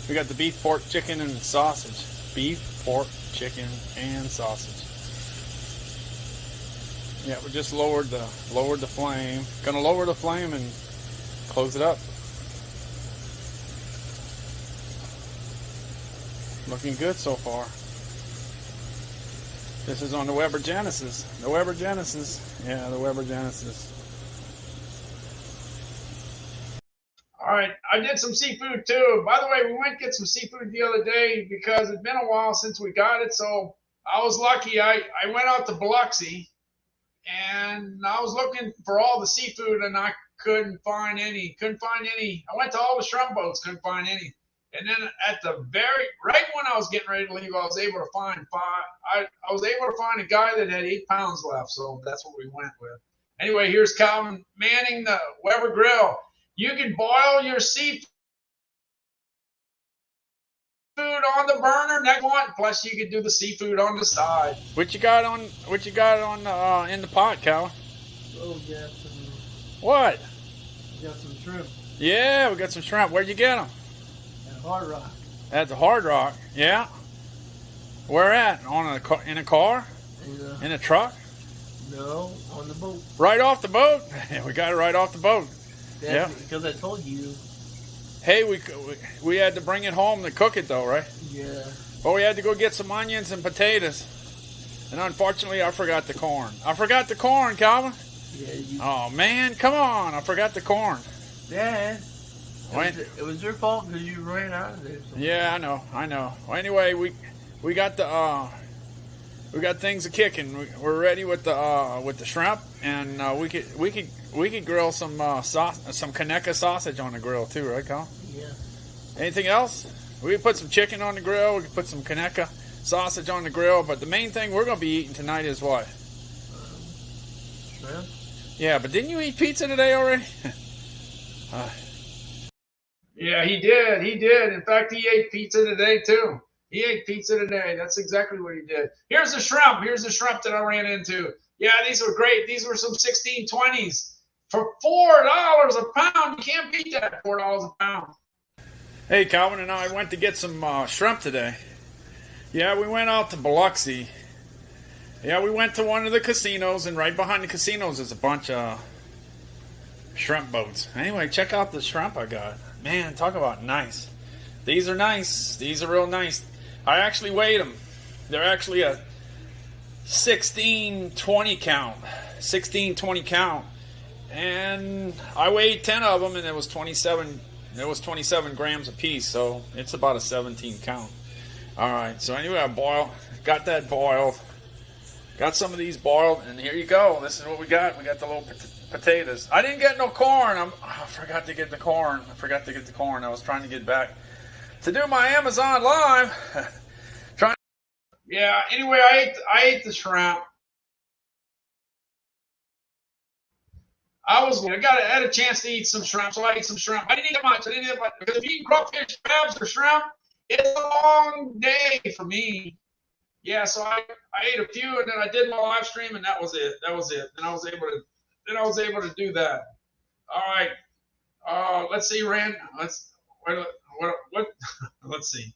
We got the beef, pork, chicken, and sausage. Beef, pork, chicken, and sausage. Yeah, we just lowered the flame. Gonna lower the flame and close it up. Looking good so far. This is on the Weber Genesis. The Weber Genesis. Yeah, the Weber Genesis. All right, I did some seafood too. By the way, we went to get some seafood the other day because it's been a while since we got it. So I was lucky. I went out to Biloxi and I was looking for all the seafood, and I couldn't find any. I went to all the shrimp boats, couldn't find any. And then at the right when I was getting ready to leave, I was able to find I was able to find a guy that had 8 pounds left, so that's what we went with. Anyway, here's Calvin manning the Weber grill. You can boil your seafood on the burner next one. Plus, you can do the seafood on the side. What you got on in the pot, Calvin? Oh, we got some. What? We got some shrimp. Yeah, we got some shrimp. Where'd you get them? At Hard Rock. At the Hard Rock. Yeah. Where at? In a car? In a truck? No, on the boat. Right off the boat? We got it right off the boat. Yeah. Because I told you. Hey, we had to bring it home to cook it though, right? Yeah. But we had to go get some onions and potatoes. And unfortunately, I forgot the corn. I forgot the corn, Calvin. Yeah. Oh, man, come on. I forgot the corn. Dad. It was your fault because you ran out of there. Yeah, I know. Well, anyway, we got things a kicking. We're ready with the shrimp, and we could grill some Kaneka sausage on the grill too, right, Colin? Yeah. Anything else? We could put some chicken on the grill. We could put some Kaneka sausage on the grill. But the main thing we're gonna be eating tonight is what? Shrimp. Yeah, but didn't you eat pizza today already? Yeah, he did. In fact, he ate pizza today too. He ate pizza today. That's exactly what he did. Here's the shrimp that I ran into. Yeah, these were great. These were some 1620s for $4 a pound. You can't beat that, $4 a pound. Hey, Calvin and I went to get some shrimp today. Yeah, we went out to Biloxi. Yeah, we went to one of the casinos, and right behind the casinos is a bunch of shrimp boats. Anyway, check out the shrimp I got. Man, talk about nice. These are nice. These are real nice. I actually weighed them. They're actually a 16-20 count. 16-20 count. And I weighed 10 of them, and it was 27. It was 27 grams a piece, so it's about a 17 count. All right. So anyway, I got that boiled. Got some of these boiled, and here you go. This is what we got. We got the little potatoes. I didn't get no corn. I forgot to get the corn. I was trying to get back to do my Amazon Live. Yeah. Anyway, I ate the shrimp. I had a chance to eat some shrimp, so I ate some shrimp. I didn't eat that much. Because if you eat crawfish, crabs, or shrimp, it's a long day for me. Yeah, so I ate a few, and then I did my live stream, and that was it. And I was able to do that. All right. Let's see, Rand. Let's see.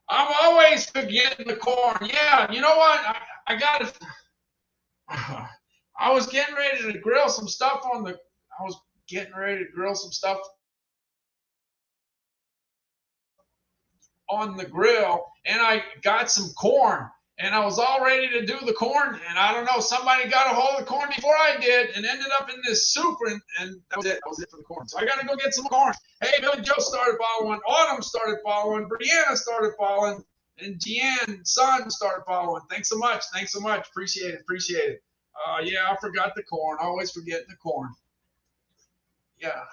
I'm always forgetting the corn. Yeah, you know what? I got it. I was getting ready to grill some stuff on the grill, and I got some corn, and I was all ready to do the corn, and I don't know, somebody got a hold of the corn before I did, and ended up in this soup, and that was it. That was it for the corn. So I got to go get some corn. Hey, Billy Joe started following. Autumn started following. Brianna started following, and Jeanne, son, started following. Thanks so much. Appreciate it. Yeah, I forgot the corn. Always forgetting the corn. Yeah.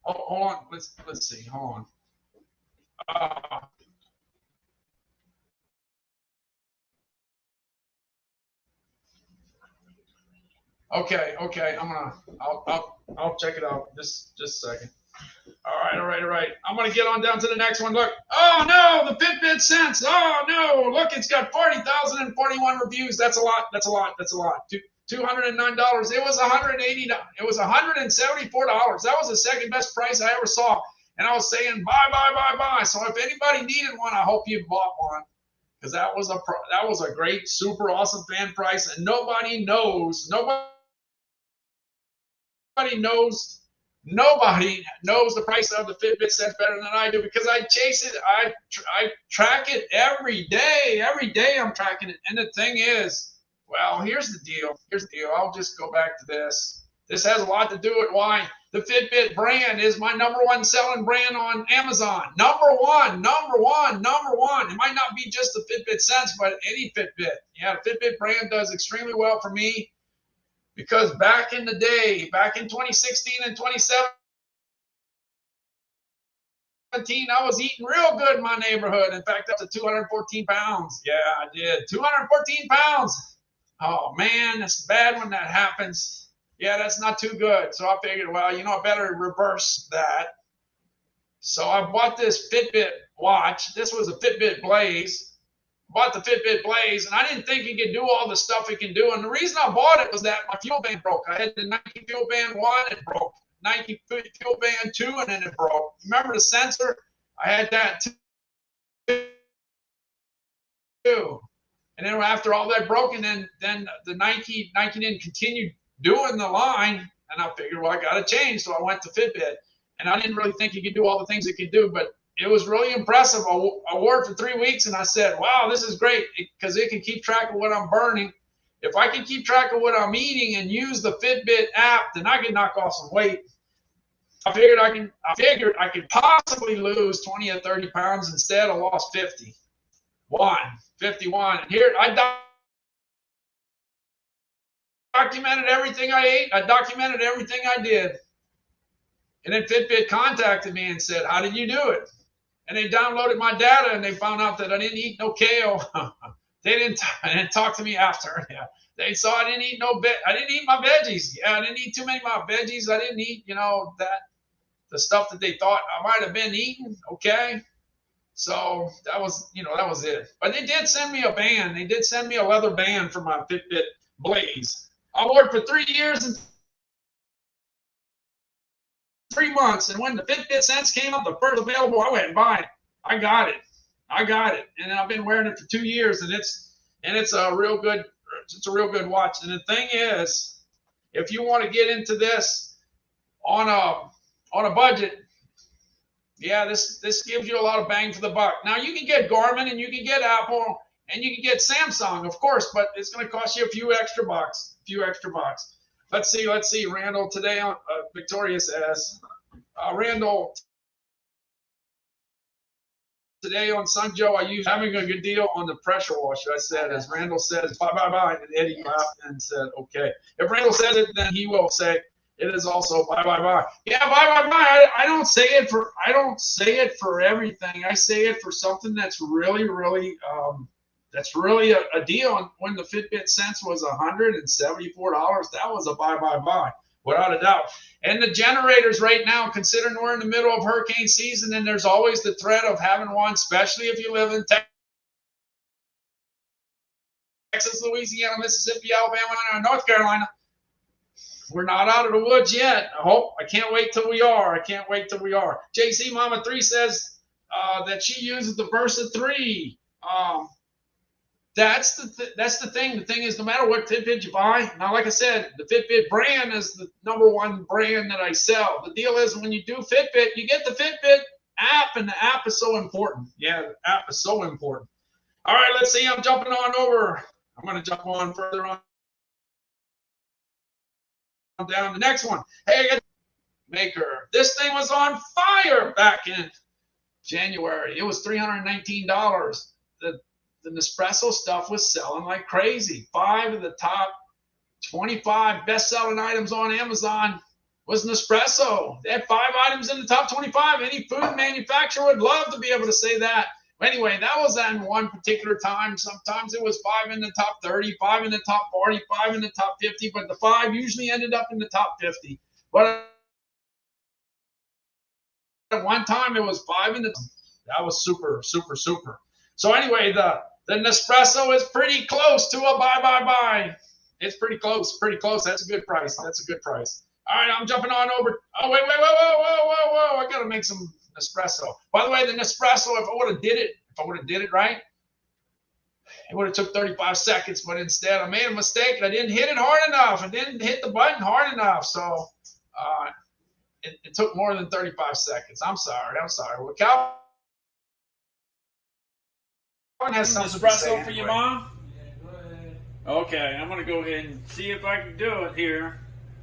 Hold on. Let's see. Hold on. Okay. I'll check it out. Just a second. All right. I'm gonna get on down to the next one. Look. Oh no, the Fitbit Sense. Oh no, look, it's got 40,041 reviews. That's a lot. $209. It was $180. It was $174. That was the second best price I ever saw. And I was saying buy. So if anybody needed one, I hope you bought one, because that was a great, super awesome fan price, and nobody knows the price of the Fitbit Sense better than I do, because I chase it. I track it every day. Every day I'm tracking it. And the thing is, well, here's the deal. I'll just go back to this. This has a lot to do with why the Fitbit brand is my number one selling brand on Amazon. Number one. It might not be just the Fitbit Sense, but any Fitbit. Yeah, the Fitbit brand does extremely well for me. Because back in the day, back in 2016 and 2017, I was eating real good in my neighborhood. In fact, up to 214 pounds. Yeah, I did. 214 pounds. Oh, man, it's bad when that happens. Yeah, that's not too good. So I figured, well, you know, I better reverse that. So I bought this Fitbit watch. This was a Fitbit Blaze. Bought the Fitbit Blaze, and I didn't think it could do all the stuff it can do. And the reason I bought it was that my fuel band broke. I had the Nike Fuel Band 1, it broke. Nike Fuel Band 2, and then it broke. Remember the sensor? I had that too. And then after all that broke, and then the Nike didn't continue doing the line, and I figured, well, I got to change. So I went to Fitbit, and I didn't really think it could do all the things it could do, but it was really impressive. I wore it for 3 weeks, and I said, wow, this is great because it can keep track of what I'm burning. If I can keep track of what I'm eating and use the Fitbit app, then I can knock off some weight. I figured I could possibly lose 20 or 30 pounds. Instead, I lost 51. And here I documented everything I ate. I documented everything I did. And then Fitbit contacted me and said, how did you do it? And they downloaded my data, and they found out that I didn't eat no kale. They didn't talk to me after. Yeah. They saw I didn't eat I didn't eat my veggies. Yeah, I didn't eat too many of my veggies. I didn't eat, the stuff that they thought I might have been eating. Okay. So that was it. But they did send me a band. They did send me a leather band for my Fitbit Blaze. I wore it for 3 years and 3 months, and when the Fitbit Sense came up, the first available, I went and bought it. I got it, and I've been wearing it for 2 years, and it's a real good watch. And the thing is, if you want to get into this on a budget, yeah, this gives you a lot of bang for the buck. Now you can get Garmin and you can get Apple and you can get Samsung, of course, but it's going to cost you a few extra bucks. Let's see. Randall today on Victoria says, Randall, today on Sun Joe, I use having a good deal on the pressure washer. I said, as Randall says, bye. And Eddie laughed and said, okay. If Randall says it, then he will say it is also bye. Yeah, bye. I don't say it for everything. I say it for something that's really a deal. When the Fitbit Sense was $174, that was a buy, without a doubt. And the generators right now, considering we're in the middle of hurricane season, and there's always the threat of having one, especially if you live in Texas, Louisiana, Mississippi, Alabama, and North Carolina. We're not out of the woods yet. I can't wait till we are. JC Mama 3 says that she uses the Versa 3. That's the thing. The thing is, no matter what Fitbit you buy, now, like I said, the Fitbit brand is the #1 brand that I sell. The deal is, when you do Fitbit, you get the Fitbit app, and the app is so important. Yeah, the app is so important. All right, let's see. I'm jumping on over. I'm going to jump on further on down the next one. Hey, I got Maker. This thing was on fire back in January. It was $319. The Nespresso stuff was selling like crazy. 5 of the top 25 best-selling items on Amazon was Nespresso. They had 5 items in the top 25. Any food manufacturer would love to be able to say that. Anyway, that was on one particular time. Sometimes it was 5 in the top 30, 5 in the top 40, 5 in the top 50, but the 5 usually ended up in the top 50. But at one time, it was 5 in the top. That was super. So anyway, the Nespresso is pretty close to a buy. It's pretty close. That's a good price. All right, I'm jumping on over. Oh, wait. Whoa. I got to make some Nespresso. By the way, the Nespresso, if I would have did it right, it would have took 35 seconds, but instead I made a mistake and I didn't hit it hard enough. I didn't hit the button hard enough. So it took more than 35 seconds. I'm sorry. Well, Calvin has something Espresso for your mom? Yeah, go ahead. Okay, I'm going to go ahead and see if I can do it here.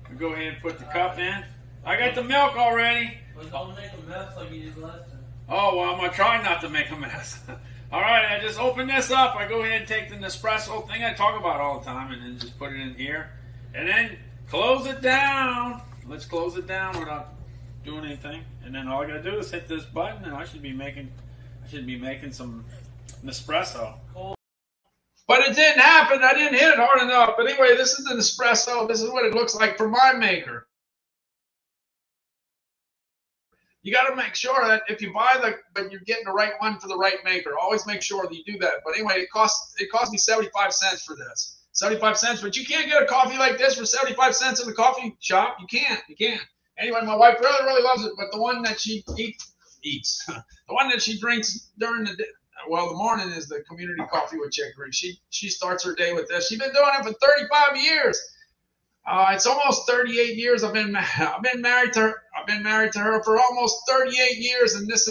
I'll go ahead and put the cup in. I got the milk already. Well, don't make a mess like you did last time. Oh, well, I'm going to try not to make a mess. All right, I just open this up. I go ahead and take the Nespresso thing I talk about all the time and then just put it in here. And then close it down. Let's close it down without doing anything. And then all I gotta do is hit this button, and I should be making some Nespresso. But it didn't happen. I didn't hit it hard enough. But anyway, this is an espresso. This is what it looks like for my maker. You got to make sure that if you buy but you're getting the right one for the right maker. Always make sure that you do that. But anyway, it cost me 75 cents for this. 75 cents, but you can't get a coffee like this for 75 cents in the coffee shop. You can't. Anyway, my wife really loves it, but the one that she eats, the one that she drinks during the day, well, the morning is the community coffee with chicory. She starts her day with this. She's been doing it for 35 years. It's almost 38 years. I've been married to her. I've been married to her for almost 38 years, and this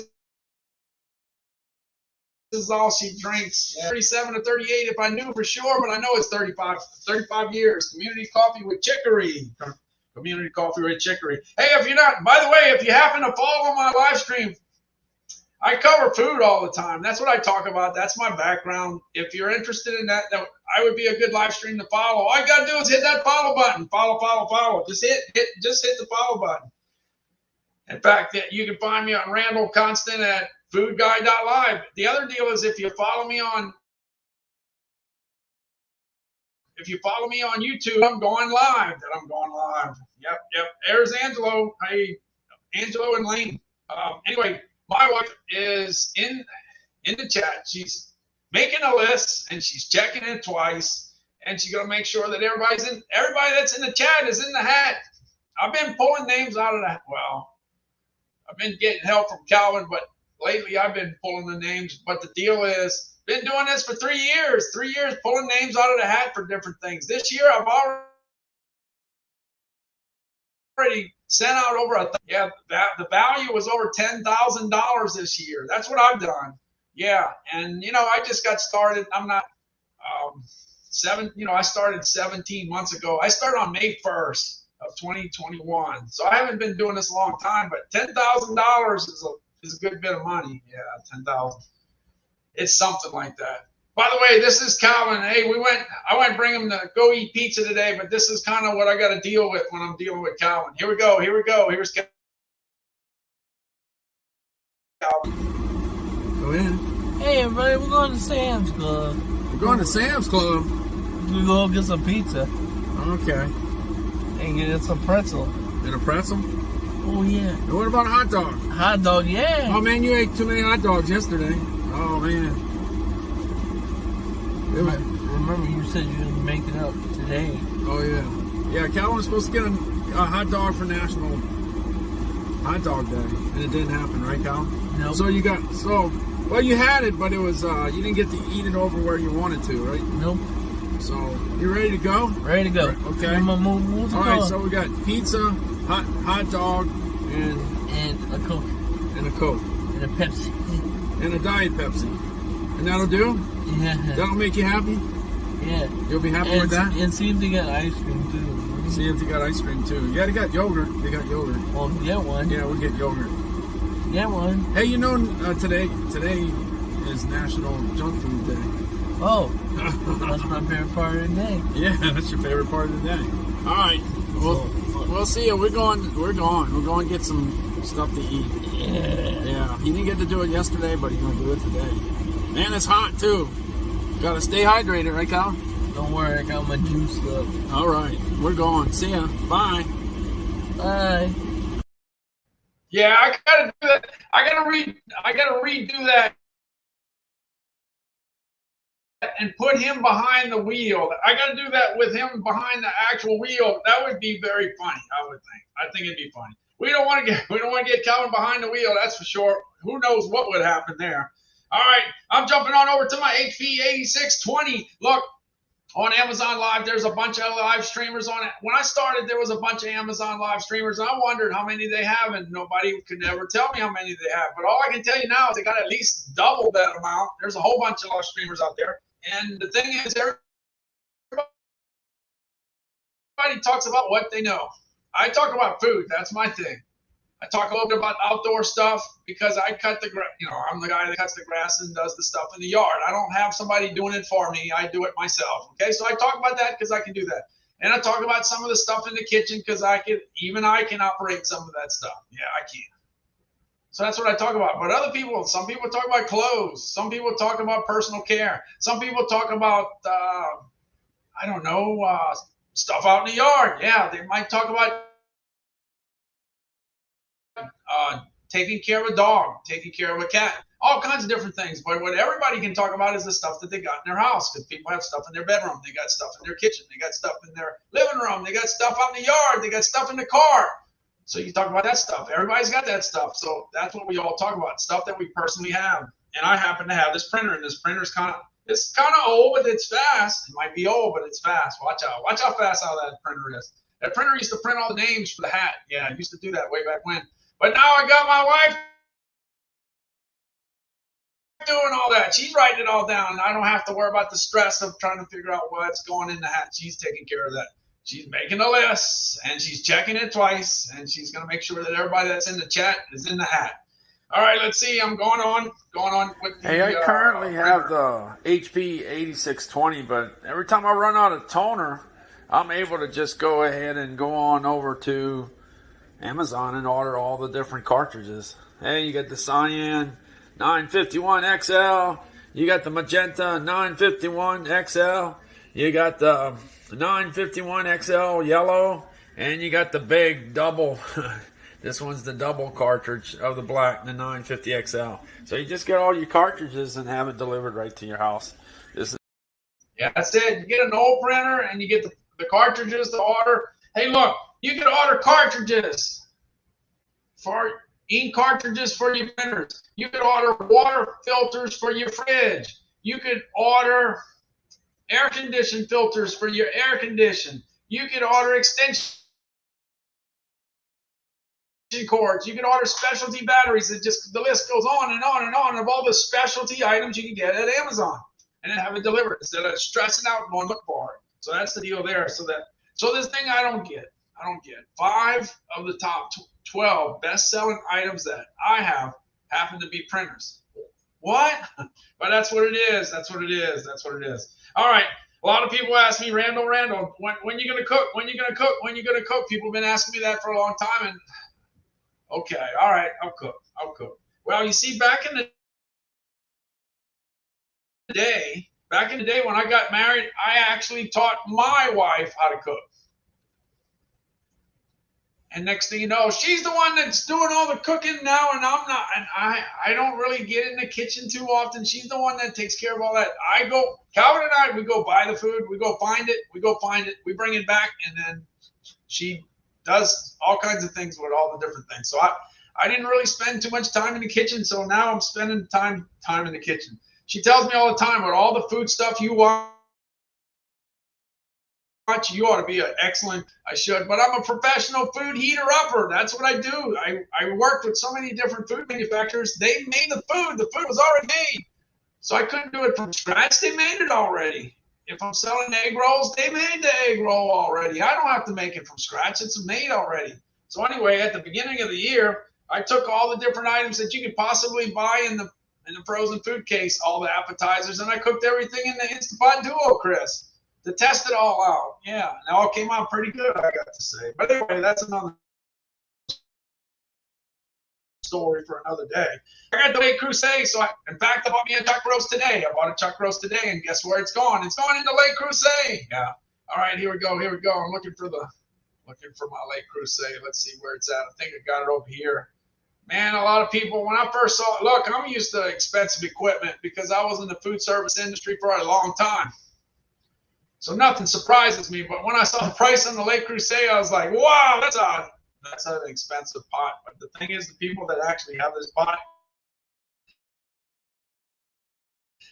is all she drinks. 37 or 38 if I knew for sure, but I know it's 35 years. Community coffee with chicory. Community coffee with chicory. Hey, if you're not, by the way, if you happen to follow my live stream, I cover food all the time. That's what I talk about. That's my background. If you're interested in that, I would be a good live stream to follow. All you gotta do is hit that follow button. Follow. Just hit the follow button. In fact, you can find me on Randall Constant at foodguy.live. The other deal is if you follow me on YouTube, I'm going live. Yep. There's Angelo. Hey, Angelo and Lane. Anyway, my wife is in the chat. She's making a list and she's checking it twice, and she's gonna make sure that everybody that's in the chat is in the hat. I've been pulling names out of that. Well, I've been getting help from Calvin, but lately I've been pulling the names. But the deal is, been doing this for 3 years. 3 years pulling names out of the hat for different things. This year I've already sent out over the value was over $10,000 this year. That's what I've done. Yeah, and I just got started. I'm not I started 17 months ago. I started on May 1st of 2021. So I haven't been doing this a long time, but $10,000 is a good bit of money. Yeah, 10,000. It's something like that. By the way, this is Calvin. Hey, I went bring him to go eat pizza today, but this is kind of what I got to deal with when I'm dealing with Calvin. Here we go. Here's Calvin. Go in. Hey, everybody, we're going to Sam's Club. We're going to Sam's Club. We're going to get some pizza. Okay. And get some pretzel. And a pretzel? Oh, yeah. And what about a hot dog? Hot dog, yeah. Oh, man, you ate too many hot dogs yesterday. Oh, man. Remember, you said you would make it up today. Oh, yeah. Yeah, Calvin was supposed to get a hot dog for National Hot Dog Day, and it didn't happen, right, Calvin? No. Nope. Well, you had it, but it was, you didn't get to eat it over where you wanted to, right? Nope. So, you ready to go? Ready to go. Okay. Move all right, so we got pizza, hot dog, and a Coke. And a Coke. And a Pepsi. And a Diet Pepsi. And that'll do? Yeah. That'll make you happy? Yeah. You'll be happy with that? And see if they got ice cream, too. See if they got ice cream, too. Yeah, they got yogurt. Well, get one. Yeah, we'll get yogurt. Get one. Hey, today is National Junk Food Day. Oh, that's my favorite part of the day. Yeah, that's your favorite part of the day. All right, we'll see you. We're going to get some stuff to eat. Yeah. He didn't get to do it yesterday, but he's going to do it today. Man, it's hot too. Got to stay hydrated, right, Kyle? Don't worry, I got my juice up. All right, we're going. See ya. Bye. Bye. Yeah, I gotta do that. I gotta redo that and put him behind the wheel. I gotta do that with him behind the actual wheel. That would be very funny. I would think. I think it'd be funny. We don't want to get Calvin behind the wheel. That's for sure. Who knows what would happen there? All right, I'm jumping on over to my HP 8620. Look. On Amazon Live, there's a bunch of live streamers on it. When I started, there was a bunch of Amazon live streamers, and I wondered how many they have, and nobody could ever tell me how many they have. But all I can tell you now is they got at least double that amount. There's a whole bunch of live streamers out there. And the thing is, everybody talks about what they know. I talk about food. That's my thing. I talk a little bit about outdoor stuff because I cut the grass. I'm the guy that cuts the grass and does the stuff in the yard. I don't have somebody doing it for me. I do it myself. Okay, so I talk about that because I can do that. And I talk about some of the stuff in the kitchen because I can operate some of that stuff. Yeah, I can. So that's what I talk about. But other people, some people talk about clothes. Some people talk about personal care. Some people talk about, I don't know, stuff out in the yard. Yeah, they might talk about taking care of a dog, taking care of a cat, all kinds of different things. But what everybody can talk about is the stuff that they got in their house, because people have stuff in their bedroom, they got stuff in their kitchen, they got stuff in their living room, they got stuff out in the yard, they got stuff in the car. So you talk about that stuff. Everybody's got that stuff. So that's what we all talk about, stuff that we personally have. And I happen to have this printer, and this printer's it's kind of old, but it's fast. It might be old, but it's fast. Watch out. Watch how fast how that printer is. That printer used to print all the names for the hat. Yeah, I used to do that way back when. But now I got my wife doing all that. She's writing it all down. I don't have to worry about the stress of trying to figure out what's going in the hat. She's taking care of that. She's making a list, and she's checking it twice, and she's going to make sure that everybody that's in the chat is in the hat. All right, let's see. I'm going on with the. Hey, I currently have the HP 8620, but every time I run out of toner, I'm able to just go ahead and go on over to Amazon and order all the different cartridges. Hey, you got the cyan 951 XL, you got the magenta 951 XL, you got the 951 XL yellow, and you got the big double. This one's the double cartridge of the black, the 950 XL. So you just get all your cartridges and have it delivered right to your house. Yeah, that's it. You get an old printer and you get the cartridges to order. Hey, look, you can order cartridges for ink cartridges for your printers. You could order water filters for your fridge. You could order air condition filters for your air condition. You could order extension cords. You can order specialty batteries. The list goes on and on and on of all the specialty items you can get at Amazon and then have it delivered instead of stressing out and going look for it. So that's the deal there. So this thing I don't get 5 of the top 12 best-selling items that I have happen to be printers. What? But that's what it is. That's what it is. That's what it is. All right. A lot of people ask me, Randall, when you gonna cook? When you gonna cook? When you gonna cook? People have been asking me that for a long time, and okay, all right, I'll cook. Well, you see, back in the day when I got married, I actually taught my wife how to cook. And next thing you know, she's the one that's doing all the cooking now, and I'm not. And I don't really get in the kitchen too often. She's the one that takes care of all that. Calvin and I, we go buy the food, we go find it, we bring it back, and then she does all kinds of things with all the different things. So I didn't really spend too much time in the kitchen, so now I'm spending time in the kitchen. She tells me all the time, with all the food stuff you watch, you ought to be an excellent. I should, but I'm a professional food heater upper. That's what I do. I worked with so many different food manufacturers. They made the food. The food was already made, so I couldn't do it from scratch. They made it already. If I'm selling egg rolls, they made the egg roll already. I don't have to make it from scratch. It's made already. So anyway, at the beginning of the year, I took all the different items that you could possibly buy in the frozen food case, all the appetizers, and I cooked everything in the Instapot Duo, Chris, to test it all out. Yeah, and it all came out pretty good, I got to say. But anyway, that's another story for another day. I got the Lake Crusade, so in fact, I bought me a chuck roast today. I bought a chuck roast today, and guess where it's going? It's going into Lake Crusade. Yeah. All right, here we go. I'm looking for my Lake Crusade. Let's see where it's at. I think I got it over here. Man, a lot of people, when I first saw it, look, I'm used to expensive equipment because I was in the food service industry for a long time. So nothing surprises me. But when I saw the price on the Lake Crusade, I was like, wow, that's an expensive pot. But the thing is, the people that actually have this pot,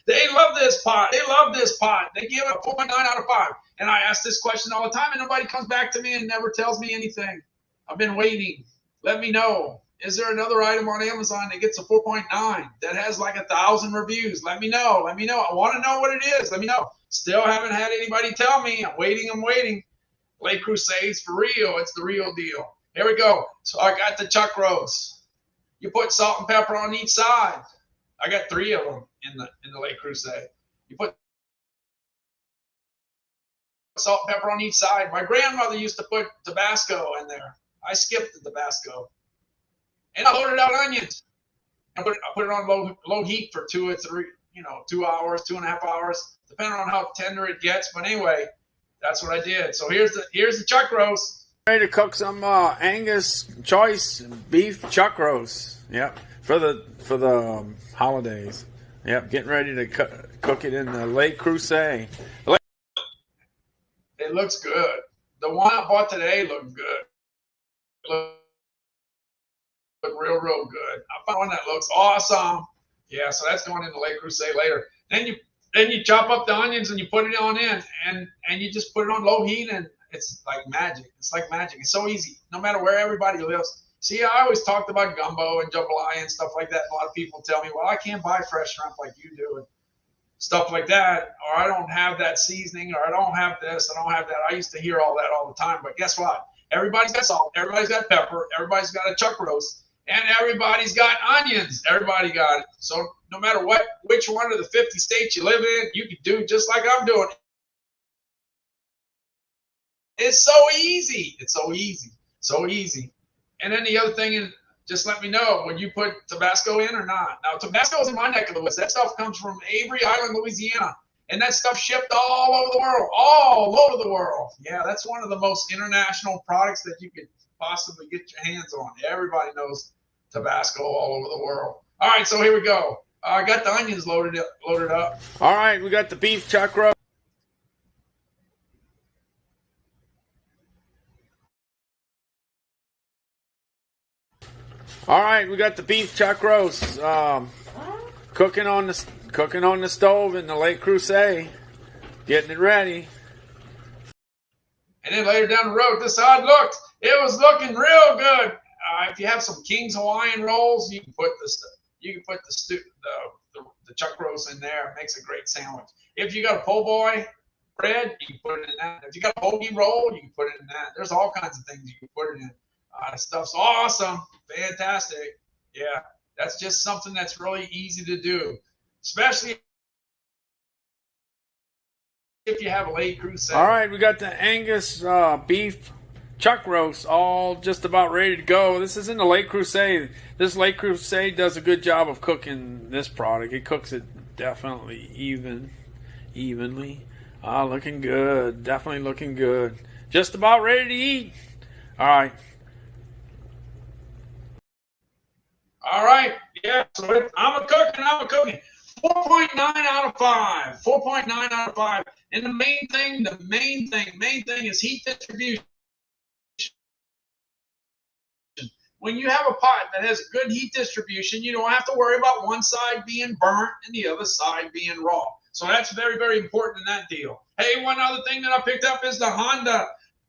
they love this pot. They give it a 4.9 out of 5. And I ask this question all the time, and nobody comes back to me and never tells me anything. I've been waiting. Let me know. Is there another item on Amazon that gets a 4.9 that has like 1,000 reviews? Let me know. I want to know what it is. Let me know. Still haven't had anybody tell me. I'm waiting. Lake Crusade's for real. It's the real deal. Here we go. So I got the chuck roast. You put salt and pepper on each side. I got 3 of them in the Lake Crusade. You put salt, pepper on each side. My grandmother used to put Tabasco in there. I skipped the Tabasco. And I loaded out onions. I put it on low heat for 2 or 3, 2 hours, 2.5 hours, depending on how tender it gets. But anyway, that's what I did. So here's the chuck roast. Ready to cook some Angus choice beef chuck roast. Yep, for the holidays. Yep, getting ready to cook it in the Le Creuset. It looks good. The one I bought today looked good. Look real good. I found one that looks awesome. Yeah, so that's going into Le Creuset later. Then you chop up the onions and you put it on in, and you just put it on low heat, and it's like magic. It's like magic. It's so easy, no matter where everybody lives. See, I always talked about gumbo and jambalaya and stuff like that. A lot of people tell me, well, I can't buy fresh shrimp like you do, and stuff like that, or I don't have that seasoning, or I don't have this, I don't have that. I used to hear all that all the time, but guess what? Everybody's got salt, everybody's got pepper, everybody's got a chuck roast, and everybody's got onions. Everybody got it. So no matter which one of the 50 states you live in, you can do just like I'm doing. It's so easy. It's so easy. So easy. And then the other thing is, just let me know, would you put Tabasco in or not? Now, Tabasco is in my neck of the woods. That stuff comes from Avery Island, Louisiana. And that stuff shipped all over the world. All over the world. Yeah, that's one of the most international products that you could possibly get your hands on. Everybody knows Tabasco all over the world. All right, so here we go. I got the onions loaded up. All right, we got the beef chuck roast. All right, we got the beef chuck roast cooking on the stove in the Le Creuset, getting it ready. And then later down the road, this is how it looked. It was looking real good. If you have some King's Hawaiian rolls, you can put the chuck roast in there. It makes a great sandwich. If you got a po' boy bread, you can put it in that. If you got a hoagie roll, you can put it in that. There's all kinds of things you can put it in. Stuff's awesome. Fantastic. Yeah, that's just something that's really easy to do, especially if you have a Le Creuset. All right, we got the Angus beef chuck roast all just about ready to go. This is in the Le Creuset. This Le Creuset does a good job of cooking this product. It cooks it definitely evenly. Looking good. Definitely looking good. Just about ready to eat. All right. All right, yeah, so I'm a cooking. 4.9 out of 5. 4.9 out of 5. And the main thing is heat distribution. When you have a pot that has good heat distribution, you don't have to worry about one side being burnt and the other side being raw. So that's very, very important in that deal. Hey, one other thing that I picked up is the Honda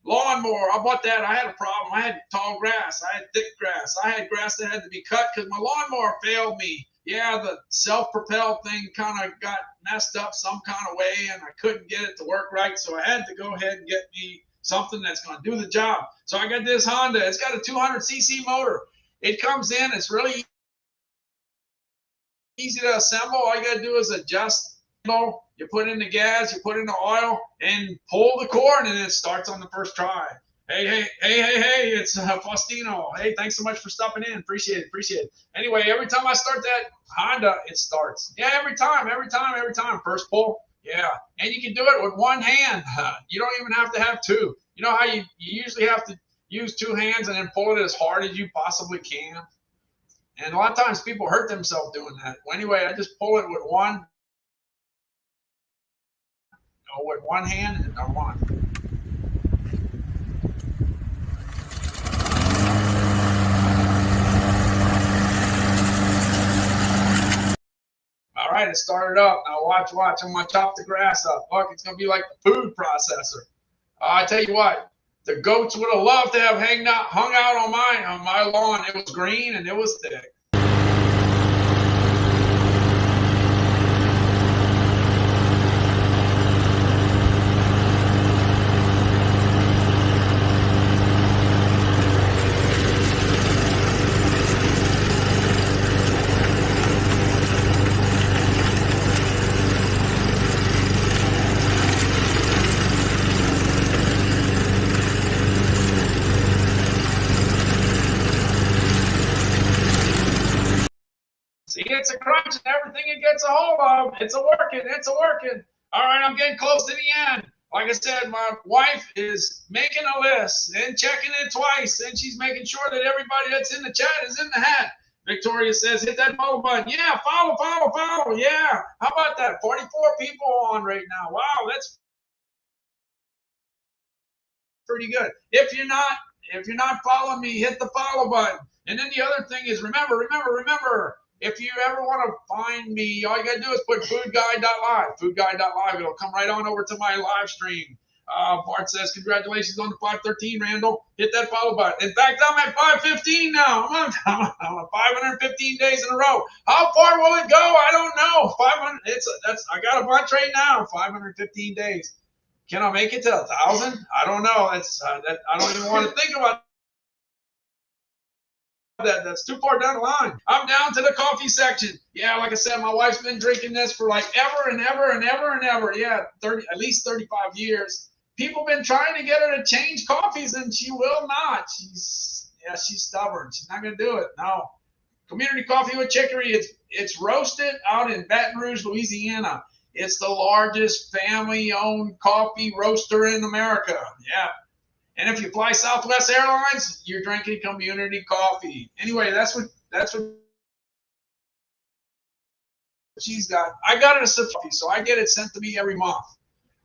lawnmower. I bought that. I had a problem. I had tall grass. I had thick grass. I had grass that had to be cut because my lawnmower failed me. Yeah, the self-propelled thing kind of got messed up some kind of way, and I couldn't get it to work right. So I had to go ahead and get me something that's going to do the job. So I got this Honda. It's got a 200cc motor. It comes in. It's really easy to assemble. All you got to do is adjust. You put in the gas, you put in the oil, and pull the cord, and it starts on the first try. Hey, it's Faustino. Hey, thanks so much for stopping in. Appreciate it. Anyway, every time I start that Honda, it starts. Yeah, every time. First pull. Yeah, and you can do it with one hand. You don't even have to have two. You know how you usually have to use two hands and then pull it as hard as you possibly can? And a lot of times people hurt themselves doing that. Well, anyway, I just pull it with one hand and one. All right, it started up. Now watch. I'm going to chop the grass up. Look, it's going to be like the food processor. I tell you what, the goats would have loved to have hung out on my lawn. It was green and it was thick. gets a crunch and everything it gets a hold of. It's a working. It's a working. All right, I'm getting close to the end. Like I said, my wife is making a list and checking it twice, and she's making sure that everybody that's in the chat is in the hat. Victoria says, hit that follow button. Yeah, follow, follow, follow. Yeah. How about that? 44 people on right now. Wow, that's pretty good. If you're not following me, hit the follow button. And then the other thing is, remember, if you ever want to find me, all you got to do is put foodguide.live. Foodguide.live. It'll come right on over to my live stream. Bart says, congratulations on the 513, Randall. Hit that follow button. In fact, I'm at 515 now. I'm on 515 days in a row. How far will it go? I don't know. 500. I got a bunch right now. 515 days. Can I make it to 1,000? I don't know. I don't even want to think about that. That's too far down the line. I'm down to the coffee section. Yeah, like I said, my wife's been drinking this for like ever and ever and ever and ever. Yeah, at least 35 years. People been trying to get her to change coffees, and she will not. She's stubborn. She's not gonna do it. No. Community Coffee with Chicory. It's roasted out in Baton Rouge, Louisiana. It's the largest family-owned coffee roaster in America. Yeah. And if you fly Southwest Airlines, you're drinking community coffee. Anyway, that's what she's got. I got it a subscription, so I get it sent to me every month.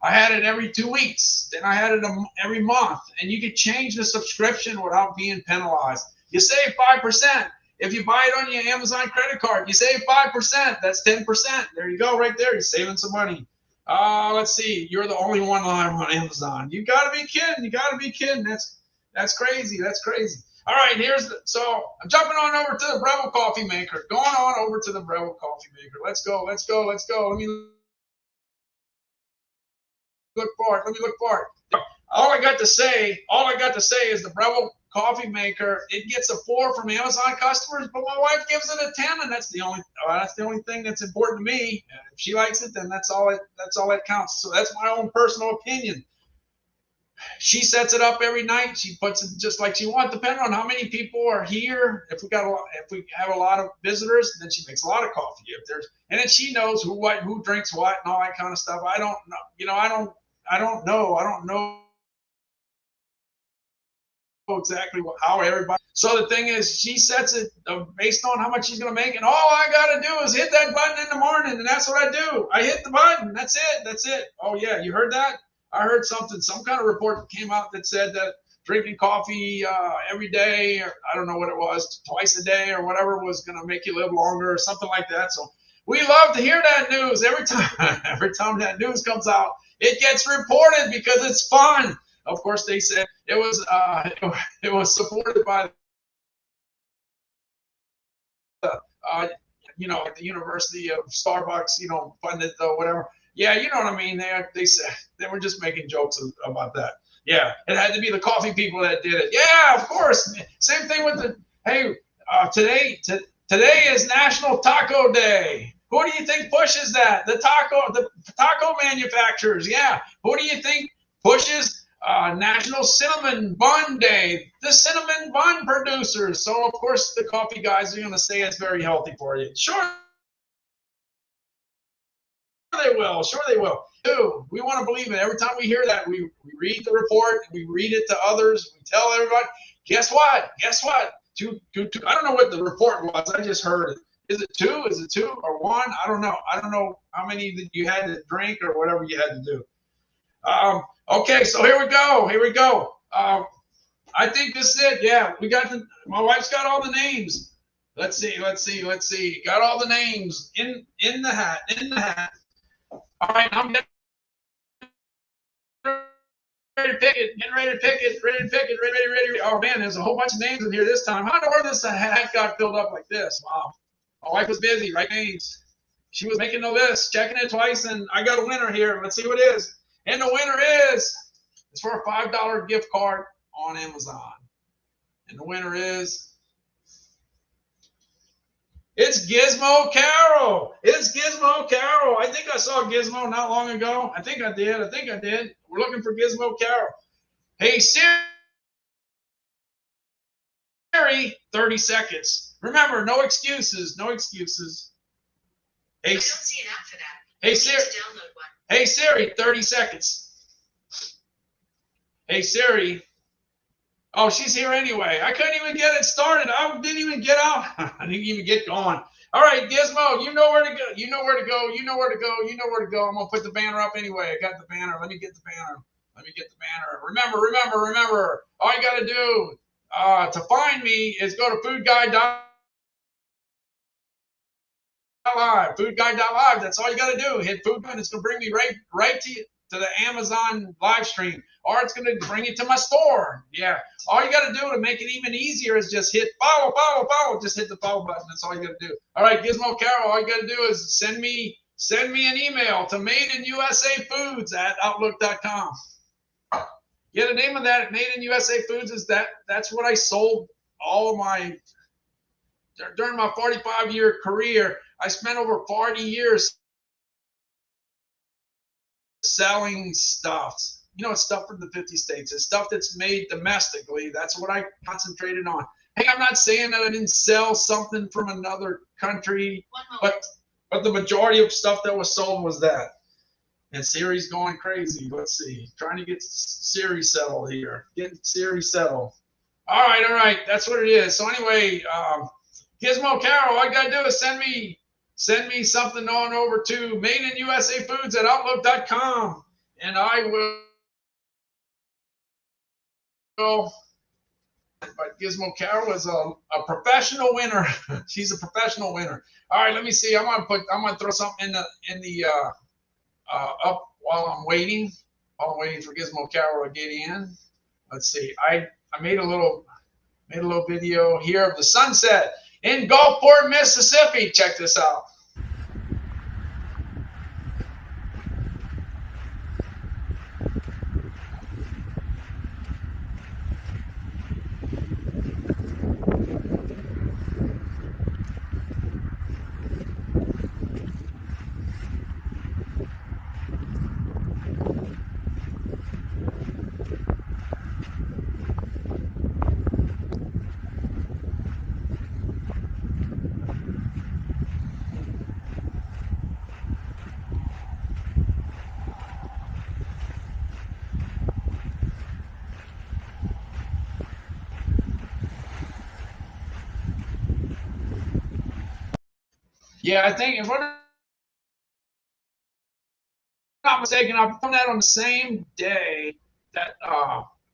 I had it every 2 weeks. Then I had it every month. And you could change the subscription without being penalized. You save 5%. If you buy it on your Amazon credit card, you save 5%. That's 10%. There you go right there. You're saving some money. Let's see. You're the only one live on Amazon. You got to be kidding. You got to be kidding. That's crazy. That's crazy. All right, so I'm jumping on over to the Breville Coffee Maker. Going on over to the Breville Coffee Maker. Let's go. Let me look for it. All I got to say is the Breville Coffee Maker. It gets a 4 from Amazon customers, but my wife gives it a 10, and that's the only thing that's important to me. And if she likes it, then that's all that counts. So that's my own personal opinion. She sets it up every night. She puts it just like she wants, depending on how many people are here. If we have a lot of visitors, then she makes a lot of coffee. And then she knows who drinks what and all that kind of stuff. I don't know. I don't know exactly how everybody. So the thing is, she sets it based on how much she's going to make, and all I got to do is hit that button in the morning, and that's what I do. I hit the button. That's it. Oh yeah, you heard that? I heard some kind of report came out that said that drinking coffee every day, or I don't know what it was, twice a day or whatever, was going to make you live longer or something like that. So we love to hear that news every time that news comes out. It gets reported because it's fun. Of course, they said it was supported by the University of Starbucks, funded the whatever. Yeah, you know what I mean. They said they were just making jokes about that. Yeah, it had to be the coffee people that did it. Yeah, of course. Same thing with today is National Taco Day. Who do you think pushes that? The taco manufacturers. Yeah. Who do you think pushes National Cinnamon Bun Day? The cinnamon bun producers. So of course the coffee guys are going to say it's very healthy for you. Sure they will. Dude, we want to believe it. Every time we hear that, we read the report, we read it to others, we tell everybody. Guess what? Two. I don't know what the report was. I just heard it. Is it 2? Is it 2 or 1? I don't know. I don't know how many that you had to drink or whatever you had to do. Okay, so here we go. I think this is it. Yeah, my wife's got all the names. Let's see. Got all the names in the hat. All right, I'm getting ready to pick it. Ready. Oh man, there's a whole bunch of names in here this time. I don't know where this hat got filled up like this. Wow. My wife was busy, right? Names. She was making the list, checking it twice, and I got a winner here. Let's see what it is. And the winner is for a $5 gift card on Amazon. And the winner is it's Gizmo Carol. I think I saw Gizmo not long ago. I think I did. We're looking for Gizmo Carol. Hey, Siri, 30 seconds. Remember, no excuses. Hey, I don't see an app for that. Hey You need Siri. to download one. Hey Siri, 30 seconds. Hey Siri. Oh, she's here anyway. I couldn't even get it started. I didn't even get out. I didn't even get going. All right, Gizmo, you know where to go. You know where to go. You know where to go. You know where to go. I'm gonna put the banner up anyway. I got the banner. Let me get the banner. Let me get the banner. Remember. All you gotta do to find me is go to foodguide.live. Foodguide.live. That's all you gotta do. Hit Food Guide. It's gonna bring me right to the Amazon live stream, or it's gonna bring you to my store. Yeah. All you gotta do to make it even easier is just hit follow. Just hit the follow button. That's all you gotta do. All right, Gizmo Carol. All you gotta do is send me an email to madeInUSAFoods@outlook.com. Yeah, the name of that, Made in USA Foods, is that's what I sold all of my during my 45-year career. I spent over 40 years selling stuff. You know, it's stuff from the 50 states. It's stuff that's made domestically. That's what I concentrated on. Hey, I'm not saying that I didn't sell something from another country, but the majority of stuff that was sold was that. And Siri's going crazy. Let's see. Trying to get Siri settled here. Getting Siri settled. All right. That's what it is. So anyway, Gizmo Carol, all you gotta do is send me something on over to madeInUSAFoods@outlook.com, and I will. But Gizmo Carol is a professional winner. She's a professional winner. All right, let me see. I'm gonna throw something in the up while I'm waiting for Gizmo Carol to get in. Let's see. I made a little video here of the sunset in Gulfport, Mississippi. Check this out. Yeah, I think if I'm not mistaken, I've done that on the same day that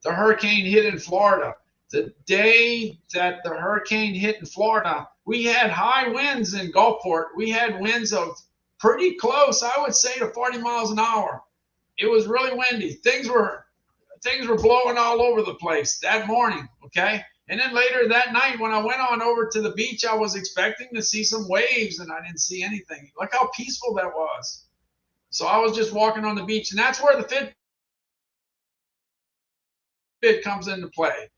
the hurricane hit in Florida. The day that the hurricane hit in Florida, we had high winds in Gulfport. We had winds of pretty close, I would say, to 40 miles an hour. It was really windy. Things were blowing all over the place that morning, okay? And then later that night, when I went on over to the beach, I was expecting to see some waves, and I didn't see anything. Look how peaceful that was. So I was just walking on the beach, and that's where the Fitbit comes into play.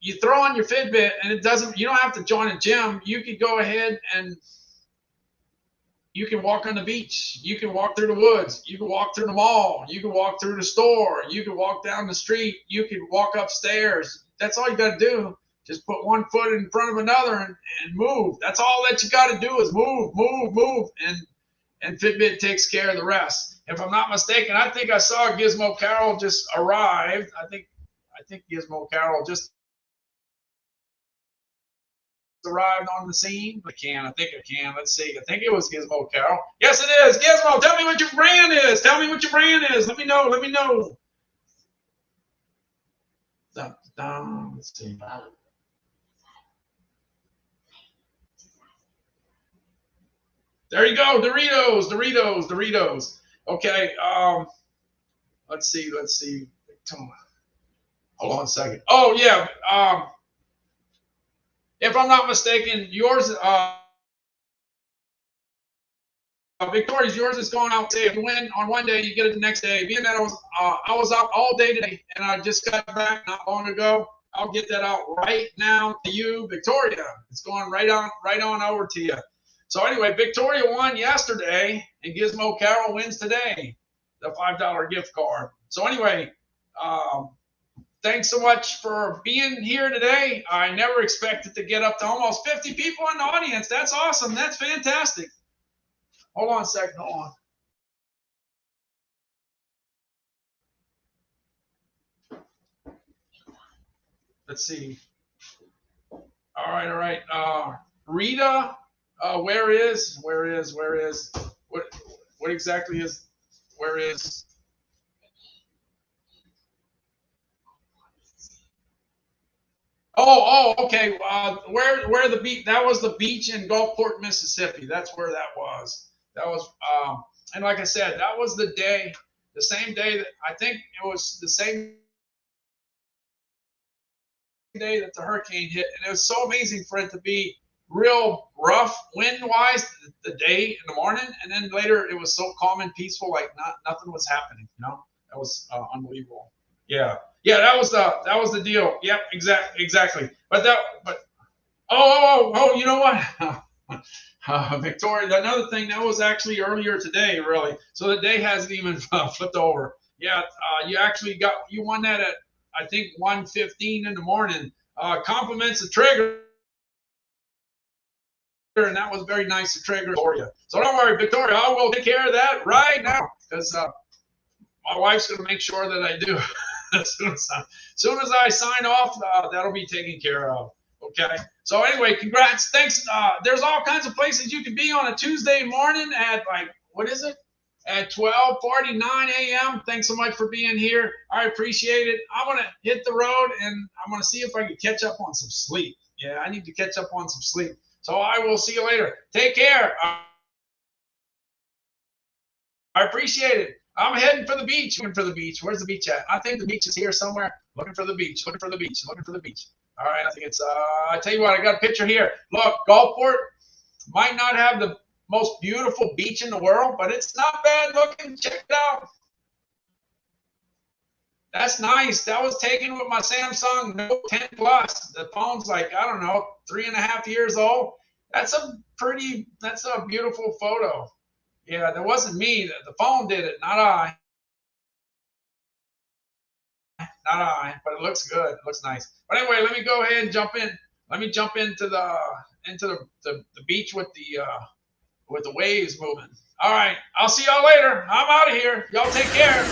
You throw on your Fitbit, and you don't have to join a gym. You could go ahead and you can walk on the beach. You can walk through the woods. You can walk through the mall. You can walk through the store. You can walk down the street. You can walk upstairs. That's all you got to do. Just put one foot in front of another and move. That's all that you got to do is move. And Fitbit takes care of the rest. If I'm not mistaken, I think I saw Gizmo Carol just arrived. I think Gizmo Carol just arrived on the scene. I think I can. Let's see. I think it was Gizmo Carol. Yes, it is. Gizmo, tell me what your brand is. Let me know. Let's see. There you go. Doritos. Okay. Let's see. Hold on a second. Oh, yeah. If I'm not mistaken, yours, Victoria's, yours is going out. Say if you win on one day, you get it the next day. Being that I was out all day today, and I just got back not long ago, I'll get that out right now to you, Victoria. It's going right on over to you. So anyway, Victoria won yesterday, and Gizmo Carol wins today, the $5 gift card. So anyway, thanks so much for being here today. I never expected to get up to almost 50 people in the audience. That's awesome. That's fantastic. Hold on a second. Hold on. Let's see. All right. Rita, where is? What exactly is? Where is? Okay. Where the beach? That was the beach in Gulfport, Mississippi. That's where that was. That was, and like I said, that was the day, the same day that I think it was the same day that the hurricane hit, and it was so amazing for it to be real rough wind-wise the day in the morning, and then later it was so calm and peaceful, like nothing was happening. That was unbelievable. Yeah, that was the deal. Yep, exactly. But you know what? Victoria, another thing that was actually earlier today, really. So the day hasn't even flipped over. Yeah, you won that at I think 1:15 in the morning. Compliments the trigger, and that was very nice to trigger for you. So don't worry, Victoria, I will take care of that right now because my wife's going to make sure that I do. as soon as I sign off, that'll be taken care of. Okay. So anyway, congrats. Thanks. There's all kinds of places you can be on a Tuesday morning at what is it? At 12:49 a.m. Thanks so much for being here. I appreciate it. I'm going to hit the road and I'm going to see if I can catch up on some sleep. Yeah, I need to catch up on some sleep. So I will see you later. Take care. I appreciate it. I'm heading for the beach. Looking for the beach. Where's the beach at? I think the beach is here somewhere. Looking for the beach. Looking for the beach. All right. I think it's, I tell you what, I got a picture here. Look, Gulfport might not have the most beautiful beach in the world, but it's not bad looking. Check it out. That's nice. That was taken with my Samsung Note 10 Plus. The phone's like, I don't know, 3.5 years old. That's a beautiful photo. Yeah, that wasn't me. The phone did it, not I. But it looks good. It looks nice. But anyway, let me go ahead and jump in. Let me jump into the beach with the waves moving. All right, I'll see y'all later. I'm out of here. Y'all take care.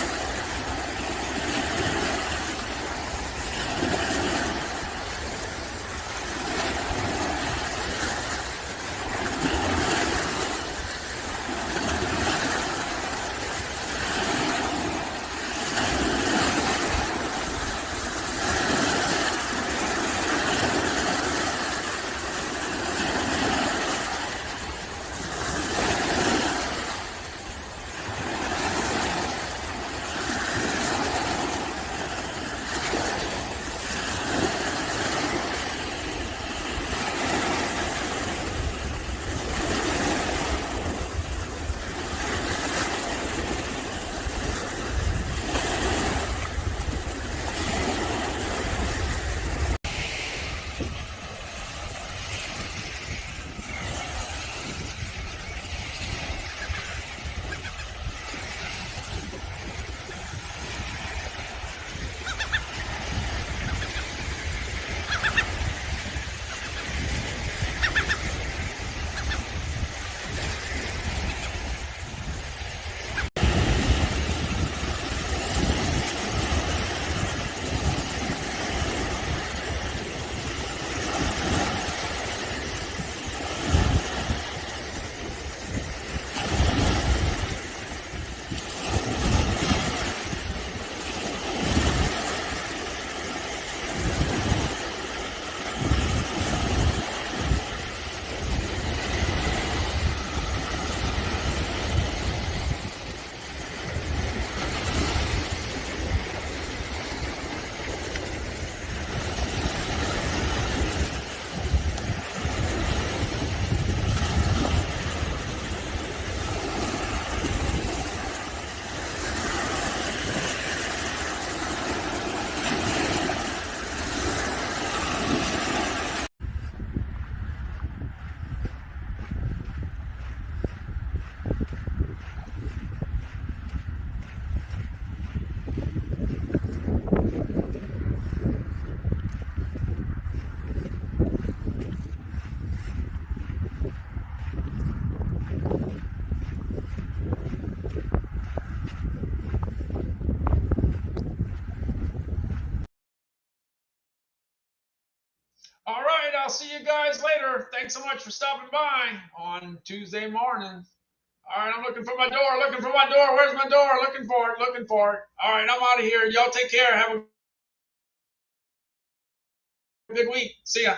I'll see you guys later. Thanks so much for stopping by on Tuesday morning. All right, I'm looking for my door. Where's my door? Looking for it. All right, I'm out of here. Y'all take care. Have a good week. See ya.